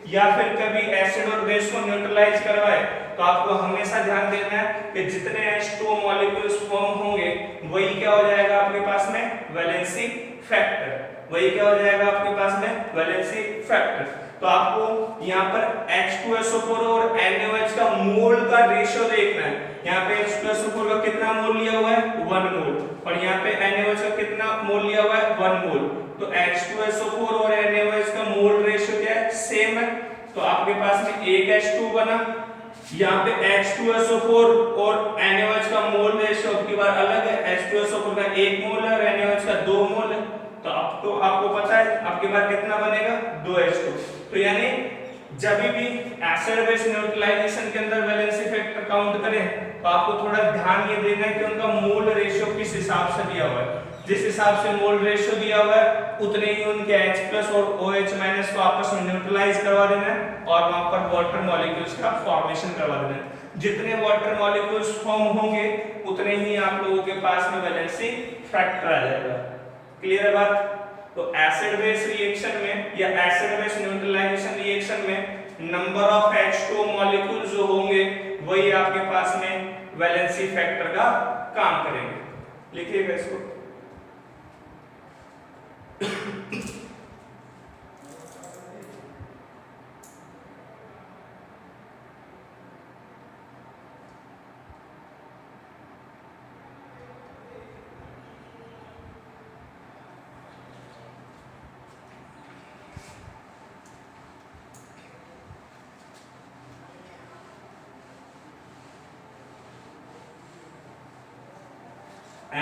या फिर कभी एसिड और बेस को न्यूट्रलाइज करवाए, तो आपको हमेशा ध्यान देना है कि जितने H2 मॉलिक्यूल्स फॉर्म होंगे वही क्या हो जाएगा आपके पास में, वैलेंसी फैक्टर, वही क्या हो जाएगा आपके पास में, वैलेंसी फैक्टर। तो आपको यहाँ पर H2SO4 और NaOH का मोल का रेशियो देखना है। यहाँ पे H2SO4 का कितना मोल लिया हुआ है, 1 मोल, और यहाँ पे NaOH का कितना मोल लिया हुआ है, 1 मोल। तो H2SO4 और NaOH का मोल रेशियो क्या है, सेम है। तो आपके पास में एक H2 बना, यहाँ पे H2SO4 और NaOH का मोल रेशियो अब की बार अलग है, H2SO4 का 1 मोल है और NaOH का 2 मोल है। तो अब तो आपको पता है आपके पास कितना बनेगा, 2H2। तो यानी जब भी एसिड बेस न्यूट्रलाइजेशन के अंदर वैलेंसी फैक्टर काउंट करें, तो आपको थोड़ा ध्यान ये देना है कि उनका मोल रेशियो किस हिसाब से दिया हुआ है। जिस हिसाब से मोल रेशियो दिया हुआ है उतने ही उनके H+ और OH- को आपस में न्यूट्रलाइज करवा देना है, और वहां पर वाटर मॉलिक्यूल्स का फॉर्मेशन करवा देना है। जितने वाटर मॉलिक्यूल्स फॉर्म होंगे उतने ही आप लोगों के पास में वैलेंसी फैक्टर आ जाएगा। क्लियर है बात। तो एसिड बेस रिएक्शन में या एसिड बेस न्यूट्रलाइजेशन रिएक्शन में नंबर ऑफ H2 मॉलिक्यूल्स जो होंगे वही आपके पास में वैलेंसी फैक्टर का काम करेंगे। लिखिएगा इसको।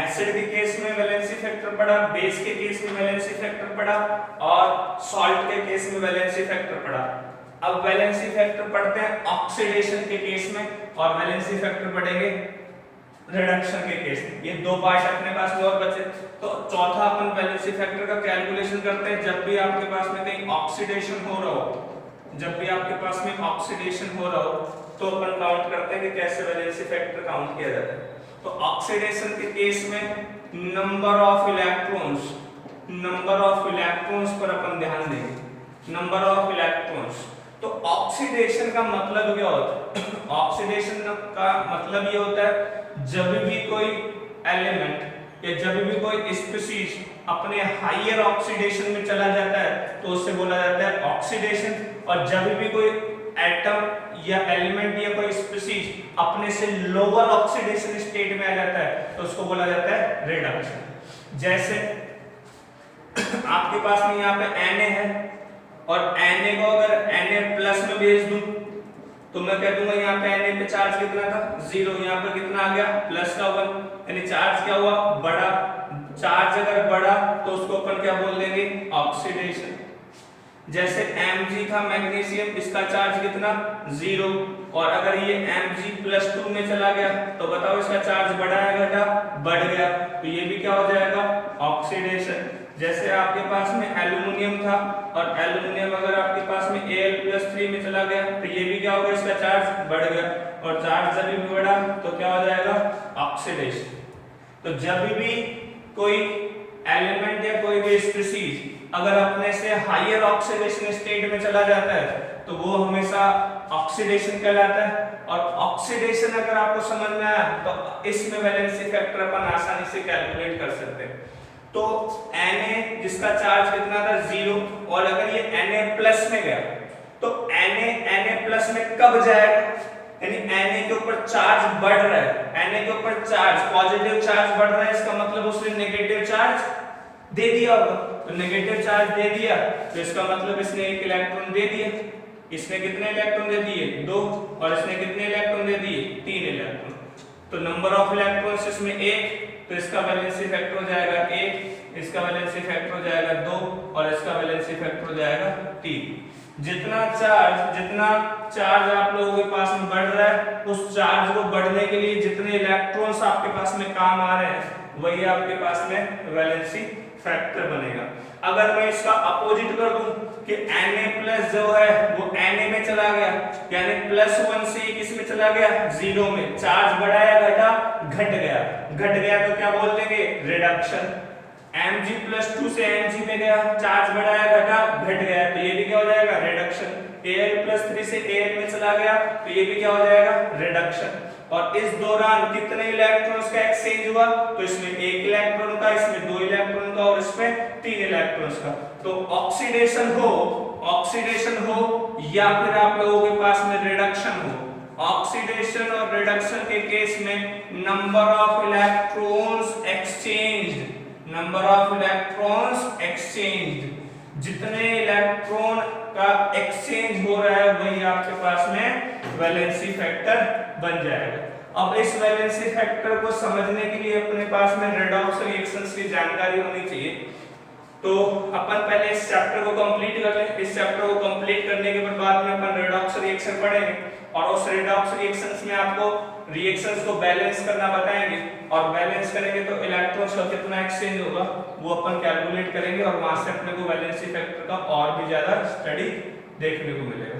एसिड के केस में वैलेंसी फैक्टर पढ़ा, बेस के केस में वैलेंसी फैक्टर पढ़ा, और सॉल्ट के केस में वैलेंसी फैक्टर पढ़ा। अब वैलेंसी फैक्टर पढ़ते हैं ऑक्सीडेशन के केस में, और वैलेंसी फैक्टर पढ़ेंगे रिडक्शन के केस में। ये दो पार्ट अपने पास में और बचे। तो चौथा अपन वैलेंसी फैक्टर का कैलकुलेशन करते हैं जब भी आपके पास में कहीं ऑक्सीडेशन हो रहा हो, जब भी आपके पास में ऑक्सीडेशन हो रहा हो तो अपन काउंट करते हैं कि कैसे वैलेंसी फैक्टर काउंट किया जाता है। तो ऑक्सीडेशन के केस में नंबर ऑफ इलेक्ट्रॉन्स पर अपन ध्यान देंगे। Number of electrons. तो ऑक्सीडेशन का मतलब क्या होता है? ऑक्सीडेशन का मतलब ये होता है जब भी कोई एलिमेंट या जब भी कोई स्पीशीज अपने हायर ऑक्सीडेशन में चला जाता है तो उससे बोला जाता है ऑक्सीडेशन, और जब भी कोई एटम या एलिमेंट या कोई स्पीशीज अपने से लोअर ऑक्सीडेशन स्टेट में आ जाता है तो उसको बोला जाता है रिडक्शन। जैसे आपके पास में यहाँ पे Na है और Na को अगर Na प्लस में भेज दूं तो मैं कह दूंगा यहाँ पे Na पे चार्ज कितना था 0, यहाँ पर कितना आ गया प्लस का 1, यानी चार्ज क्या हुआ बढ़ा। चार्ज अगर बढ़ा तो उसको अपन क्या बोल देंगे ऑक्सीडेशन। जैसे Mg था मैग्नीशियम, इसका चार्ज कितना 0, और अगर ये Mg+2 में चला गया तो बताओ इसका चार्ज बढ़ा है घटा, बढ़ गया, तो ये भी क्या हो जाएगा ऑक्सीडेशन। जैसे आपके पास में एल्युमिनियम था और एल्युमिनियम अगर आपके पास में Al+3 में चला गया तो ये भी क्या होगा इसका चार्ज बढ़ गया, और चार्ज जब भी बढ़ा तो क्या हो जाएगा ऑक्सीडेशन। तो जब भी कोई एलिमेंट या कोई भी स्पीशीज अगर अपने से हायर ऑक्सीडेशन स्टेट में चला जाता है तो वो हमेशा ऑक्सीडेशन कहलाता है। और ऑक्सीडेशन अगर आपको समझ में आया तो इसमें वैलेंसी फैक्टर अपन आसानी से कैलकुलेट कर सकते हैं। तो Na जिसका चार्ज कितना था 0, और अगर ये Na+ में गया तो Na+ में कब जाएगा, यानी Na के ऊपर चार्ज बढ़ रहा है, Na के ऊपर चार्ज पॉजिटिव चार्ज बढ़ रहा है, इसका मतलब उसने नेगेटिव चार्ज दे दिया होगा। तो नेगेटिव चार्ज दे दिया तो इसका मतलब इसने एक इलेक्ट्रॉन दे दिया। इसने कितने इलेक्ट्रॉन दे दिए 2, और इसने कितने इलेक्ट्रॉन दे दिए 3 इलेक्ट्रॉन। तो नंबर ऑफ इलेक्ट्रॉन्स इसमें 1, तो इसका वैलेंसी फैक्टर हो जाएगा 1, इसका वैलेंसी फैक्टर हो जाएगा 2, और इसका वैलेंसी फैक्टर हो जाएगा 3। जितना चार्ज आप लोगों के पास में बढ़ रहा है उस चार्ज को बढ़ने के लिए जितने इलेक्ट्रॉन्स आपके पास में काम आ रहे हैं वही आपके पास में वैलेंसी फैक्टर बनेगा। अगर मैं इसका अपोजिट कर दूं कि Na+ जो है वो Na में चला गया, यानी +1 से किस में चला गया 0 में, चार्ज बढ़ाया घटा घट गया तो क्या बोल देंगे रिडक्शन। Mg+2 से Mg में गया, चार्ज बढ़ाया घटा घट गया तो ये भी क्या हो जाएगा रिडक्शन। Al+3 से Al में चला गया तो ये भी क्या हो जाएगा रिडक्शन। और इस दौरान कितने इलेक्ट्रॉन्स का एक्सचेंज हुआ, तो इसमें 1 इलेक्ट्रॉन का, इसमें 2 इलेक्ट्रॉन का, और इसमें 3 इलेक्ट्रॉन्स का। तो ऑक्सीडेशन हो या फिर आप लोगों के पास में रिडक्शन हो, ऑक्सीडेशन और रिडक्शन के केस में नंबर ऑफ इलेक्ट्रॉन्स एक्सचेंज्ड, जितने इलेक्ट्रॉन का एक्सचेंज हो रहा है वही आपके पास में वैलेंसी फैक्टर बन जाएगा। अब इस वैलेंसी फैक्टर को समझने के लिए अपने पास में रेडॉक्स रिएक्शंस की जानकारी होनी चाहिए। तो अपन पहले इस चैप्टर को कंप्लीट कर लें। इस चैप्टर को कंप्लीट करने के बाद में अपन रेडॉक्स रिएक्शन पढ़ेंगे, और उस रेडॉक्स रिएक्शंस में आपको रिएक्शंस को बैलेंस करना बताएंगे, और बैलेंस करेंगे तो इलेक्ट्रॉन्स का कितना एक्सचेंज होगा वो अपन कैलकुलेट करेंगे, और वहां से अपने को वैलेंसी फैक्टर का और भी ज्यादा स्टडी देखने को मिलेगा।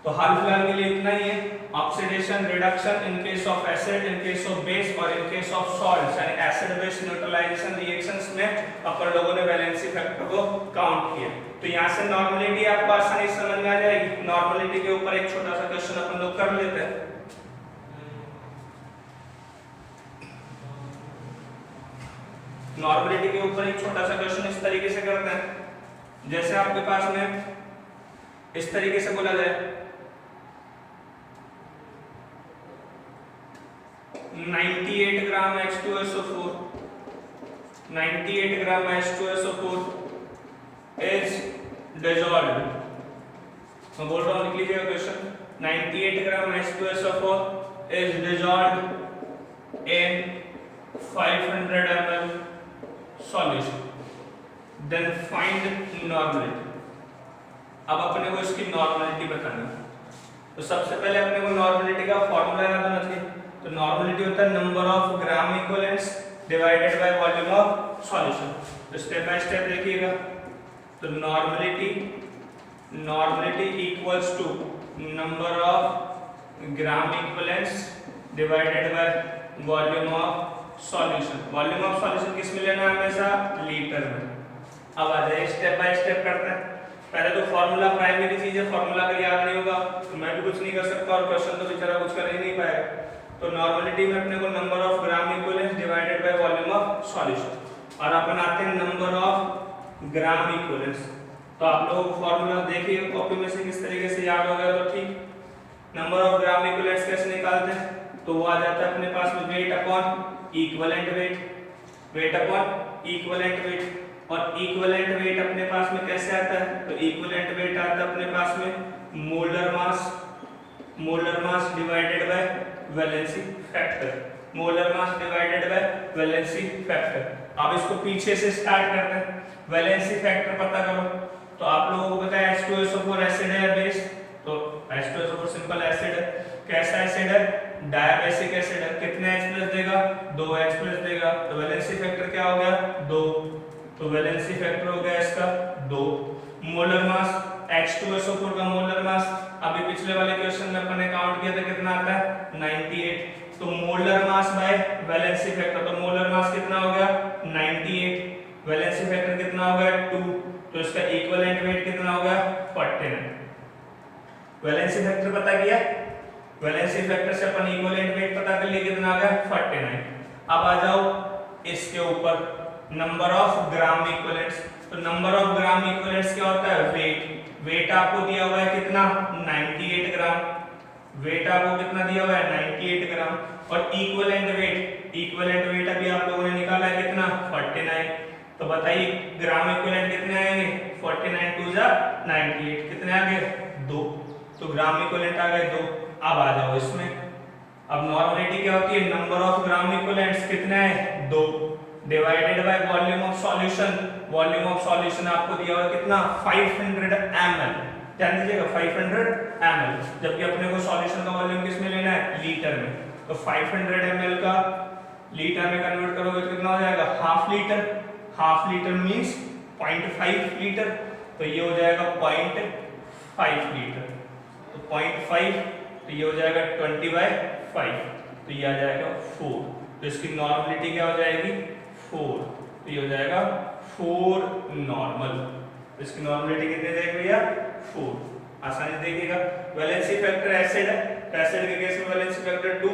तो हाल फिलहाल के लिए इतना ही है। Oxidation, reduction in case of acid, in case of base, और इन केस ऑफ सॉल्ट्स यानी एसिड बेस न्यूट्रलाइजेशन रिएक्शंस में अपन लोगों ने वैलेंसी फैक्टर को काउंट किया। तो यहाँ से नॉर्मलिटी आपको आसानी से समझ में आ जाएगी। नॉर्मलिटी के ऊपर एक छोटा सा क्वेश्चन अपन लोग कर लेते हैं। नॉर्मलिटी के ऊपर एक छोटा सा क्वेश्चन इस तरीके से करते हैं, जैसे आपके पास में इस तरीके से बोला जाए 98 ग्राम H2SO4, 98 gram H2SO4 is dissolved। मैं बोल रहा हूँ, लिख लीजिएगा question. 98 gram H2SO4 is dissolved in 500 ml solution, then find normality। अब अपने को इसकी नॉर्मलिटी बतानी है, तो सबसे पहले अपने को नॉर्मलिटी का फॉर्मूला याद होना चाहिए। तो नॉर्मलिटी होता है number of gram equivalents divided by volume of solution. तो स्टेप बाय स्टेप देखिएगा। तो normality equals to number of gram equivalents divided by volume of solution. Volume of solution किस में लेना है, हमेशा लीटर में। अब आ जाइए स्टेप बाय स्टेप करते हैं। पहले तो फॉर्मूला प्राइमरी चीज है, फॉर्मूला अगर याद नहीं होगा तो मैं भी कुछ नहीं कर सकता और क्वेश्चन तो बेचारा कुछ कर ही नहीं पाएगा। तो नॉर्मलिटी में अपने को number of gram equivalent divided by volume of solution, और अपन आते हैं नंबर ऑफ ग्राम इक्विवेलेंट्स। तो आप लोग फॉर्मूला देखिए कॉपी में से किस तरीके से याद हो गया तो ठीक। नंबर ऑफ ग्राम इक्विवेलेंट्स कैसे निकालते हैं, तो वो आ जाता है अपने पास में wait upon equivalent weight, wait upon equivalent wait, और इक्विवेलेंट वेट अपने पास में कैसे आता है, तो इक्विवेलेंट वेट आता है अपने पास में molar mass, molar mass divided by valency factor, molar mass divided by valency factor. अब इसको पीछे से स्टार्ट करते हैं, वैलेंसी फैक्टर पता करो। तो आप लोगों को पता है H2SO4 एसिड है बेस, तो H2SO4 सिंपल एसिड है। कैसा एसिड है, डायबेसिक एसिड है। कितने H+ देगा, 2 H+ देगा, तो वैलेंसी फैक्टर क्या हो गया, 2, तो वैलेंसी फैक्टर हो गया इसका 2। मोलर मास, H2SO4 का मोलर मास अभी पिछले वाले क्वेश्चन में अपन ने काउंट किया था, कितना आता है 98, तो molar mass by valency factor, तो मोलर मास कितना हो गया 98, वैलेंसी फैक्टर कितना हो गया 2, तो इसका इक्विवेलेंट वेट कितना हो गया 49। वैलेंसी फैक्टर पता किया, वैलेंसी फैक्टर से अपन इक्विवेलेंट वेट पता कर लिए, कितना आ गया 49। अब आ जाओ इसके ऊपर नंबर ऑफ ग्राम इक्विवेलेंट्स। तो नंबर ऑफ ग्राम इक्विवेलेंट्स क्या होता है, वेट, वेट आपको दिया हुआ है कितना 98 ग्राम, वेट आपको कितना दिया हुआ है 98 ग्राम, और इक्विवेलेंट वेट, इक्विवेलेंट वेट अभी आप लोगों ने निकाला है कितना 49। तो बताइए ग्राम इक्विवेलेंट कितने आएंगे, 49 2 जा 98, कितने आ गए 2, तो ग्राम इक्विवेलेंट आ गए 2। अब आ जाओ इसमें, अब नॉर्मलिटी क्या होती है, नंबर ऑफ ग्राम इक्विवेलेंट्स कितने हैं 2, divided by volume of solution, volume of solution आपको दिया हुआ कितना 500 ml, ध्यान दीजिएगा 500 ml, जबकि अपने को सॉल्यूशन का वॉल्यूम किस में लेना है, लीटर में। तो 500 ml का लीटर में कन्वर्ट करोगे तो कितना हो जाएगा, half litre, half litre means 0.5 litre, तो ये हो जाएगा 0.5 लीटर, तो 0.5, तो ये हो जाएगा 20/5, तो ये आ जाएगा 4, तो इसकी नॉर्मलिटी क्या हो जाएगी 4, तो ये हो जाएगा 4 नॉर्मल, तो इसकी नॉर्मलिटी कितने देख भैया 4, आसानी से देखिएगा। वैलेंसी फैक्टर एसिड है, तो एसिड के केस में वैलेंसी फैक्टर 2,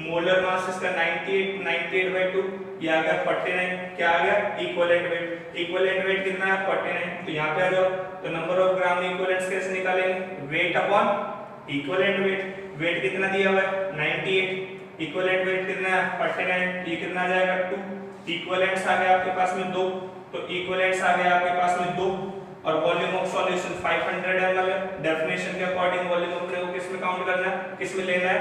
मोलर मास इसका 98/2, ये आ गया 49, क्या आ गया इक्विवेलेंट वेट, इक्विवेलेंट वेट कितना है 49, तो यहाँ पे आ जाओ, तो नंबर ऑफ ग्राम इक्विवेलेंट्स कैसे निकालेंगे, weight upon equivalent weight, weight कितना दिया हुआ है 98, इक्विवेलेंट वेट कितना है 49, ये कितना आ जाएगा 2, इक्विवेलेंट्स आ गया आपके पास में 2, तो इक्विवेलेंट्स आ गया आपके पास में 2, और वॉल्यूम ऑफ सॉल्यूशन 500 ml है। डेफिनेशन के अकॉर्डिंग वॉल्यूम अपने को किस में काउंट करना है, किस में लेना है,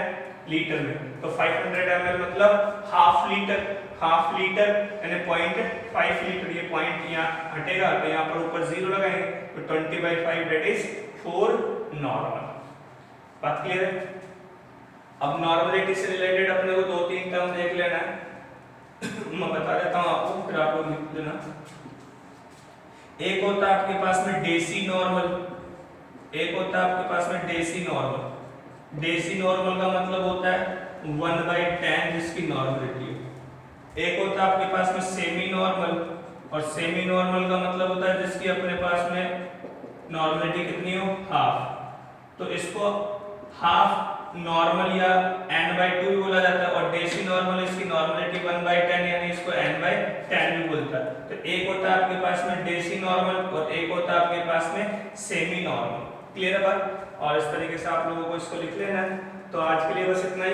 लीटर में, तो 500 ml मतलब हाफ लीटर, हाफ लीटर यानी 0.5 लीटर, ये पॉइंट यहाँ हटेगा तो यहाँ पर ऊपर 0 लगाएंगे, तो 20/5 दैट इज 4 नॉर्मल। बात क्लियर है। अब नॉर्मलिटी से रिलेटेड अपने को 2-3 टर्म देख लेना है मैं बता देता हूँ आपको, फिर आप लोग लिख लेना। एक होता है आपके पास में डेसी नॉर्मल, एक होता है आपके पास में डेसी नॉर्मल। डेसी नॉर्मल का मतलब होता है 1/10 जिसकी नॉर्मलिटी है। एक होता है आपके पास में सेमी नॉर्मल, और सेमी नॉर्मल का मतलब होता है जिसकी अपने पास में नॉर्मलिटी कितनी हो, हाफ। तो इसको हाफ नॉर्मल या n/2 भी बोला जाता है, और डेसी नॉर्मल इसकी नॉर्मलिटी 1/10 यानी इसको n/10 भी बोलता है। तो एक होता है आपके पास में डेसी नॉर्मल और एक होता है आपके पास में सेमी नॉर्मल। क्लियर है बात, और इस तरीके से आप लोगों को इसको लिख लेना है। तो आज के लिए बस इतना ही।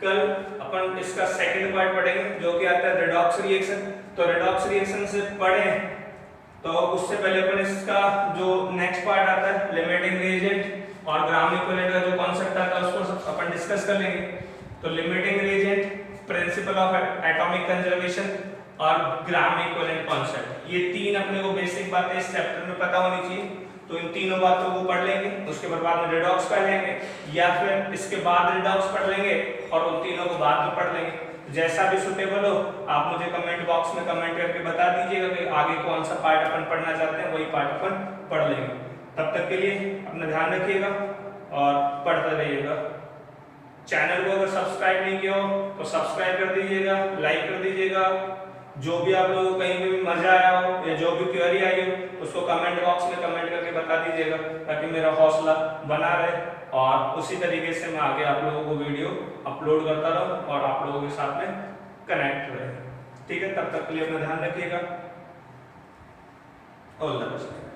कल अपन इसका सेकंड पार्ट पढ़ेंगे जो कि आता है रेडॉक्स रिएक्शन। तो रेडॉक्स रिएक्शन से पढ़े तो उससे पहले अपन इसका जो नेक्स्ट पार्ट आता है लिमिटिंग रिएजेंट और ग्राम इक्विवेलेंट का जो कॉन्सेप्ट आता है उसको अपन डिस्कस कर लेंगे। तो limiting reagent, principle of atomic conservation और ग्राम इक्विवेलेंट कॉन्सेप्ट, ये तीन अपने को बेसिक बातें इस चैप्टर में पता होनी चाहिए। तो इन तीनों बातों को पढ़ लेंगे, उसके बाद में रिडॉक्स पढ़ लेंगे, या फिर इसके बाद रिडॉक्स पढ़ लेंगे और उन तीनों को बाद में पढ़ लेंगे। जैसा भी सुटेबल हो आप मुझे कमेंट बॉक्स में कमेंट करके बता दीजिएगा कि आगे कौन सा पार्ट अपन पढ़ना चाहते हैं, वही पार्ट अपन पढ़ लेंगे। तब तक के लिए अपना ध्यान रखिएगा और पढ़ते रहिएगा। चैनल को अगर सब्सक्राइब नहीं किया हो तो सब्सक्राइब कर दीजिएगा, लाइक कर दीजिएगा। जो भी आप लोगों को कहीं भी मजा आया हो या जो भी क्वेरी आई हो उसको कमेंट बॉक्स में कमेंट करके बता दीजिएगा, ताकि मेरा हौसला बना रहे और उसी तरीके से मैं आगे आप लोगों को वीडियो अपलोड करता रहूँ और आप लोगों के साथ में कनेक्ट रहे। ठीक है, तब तक के लिए अपना ध्यान रखिएगा। All the best.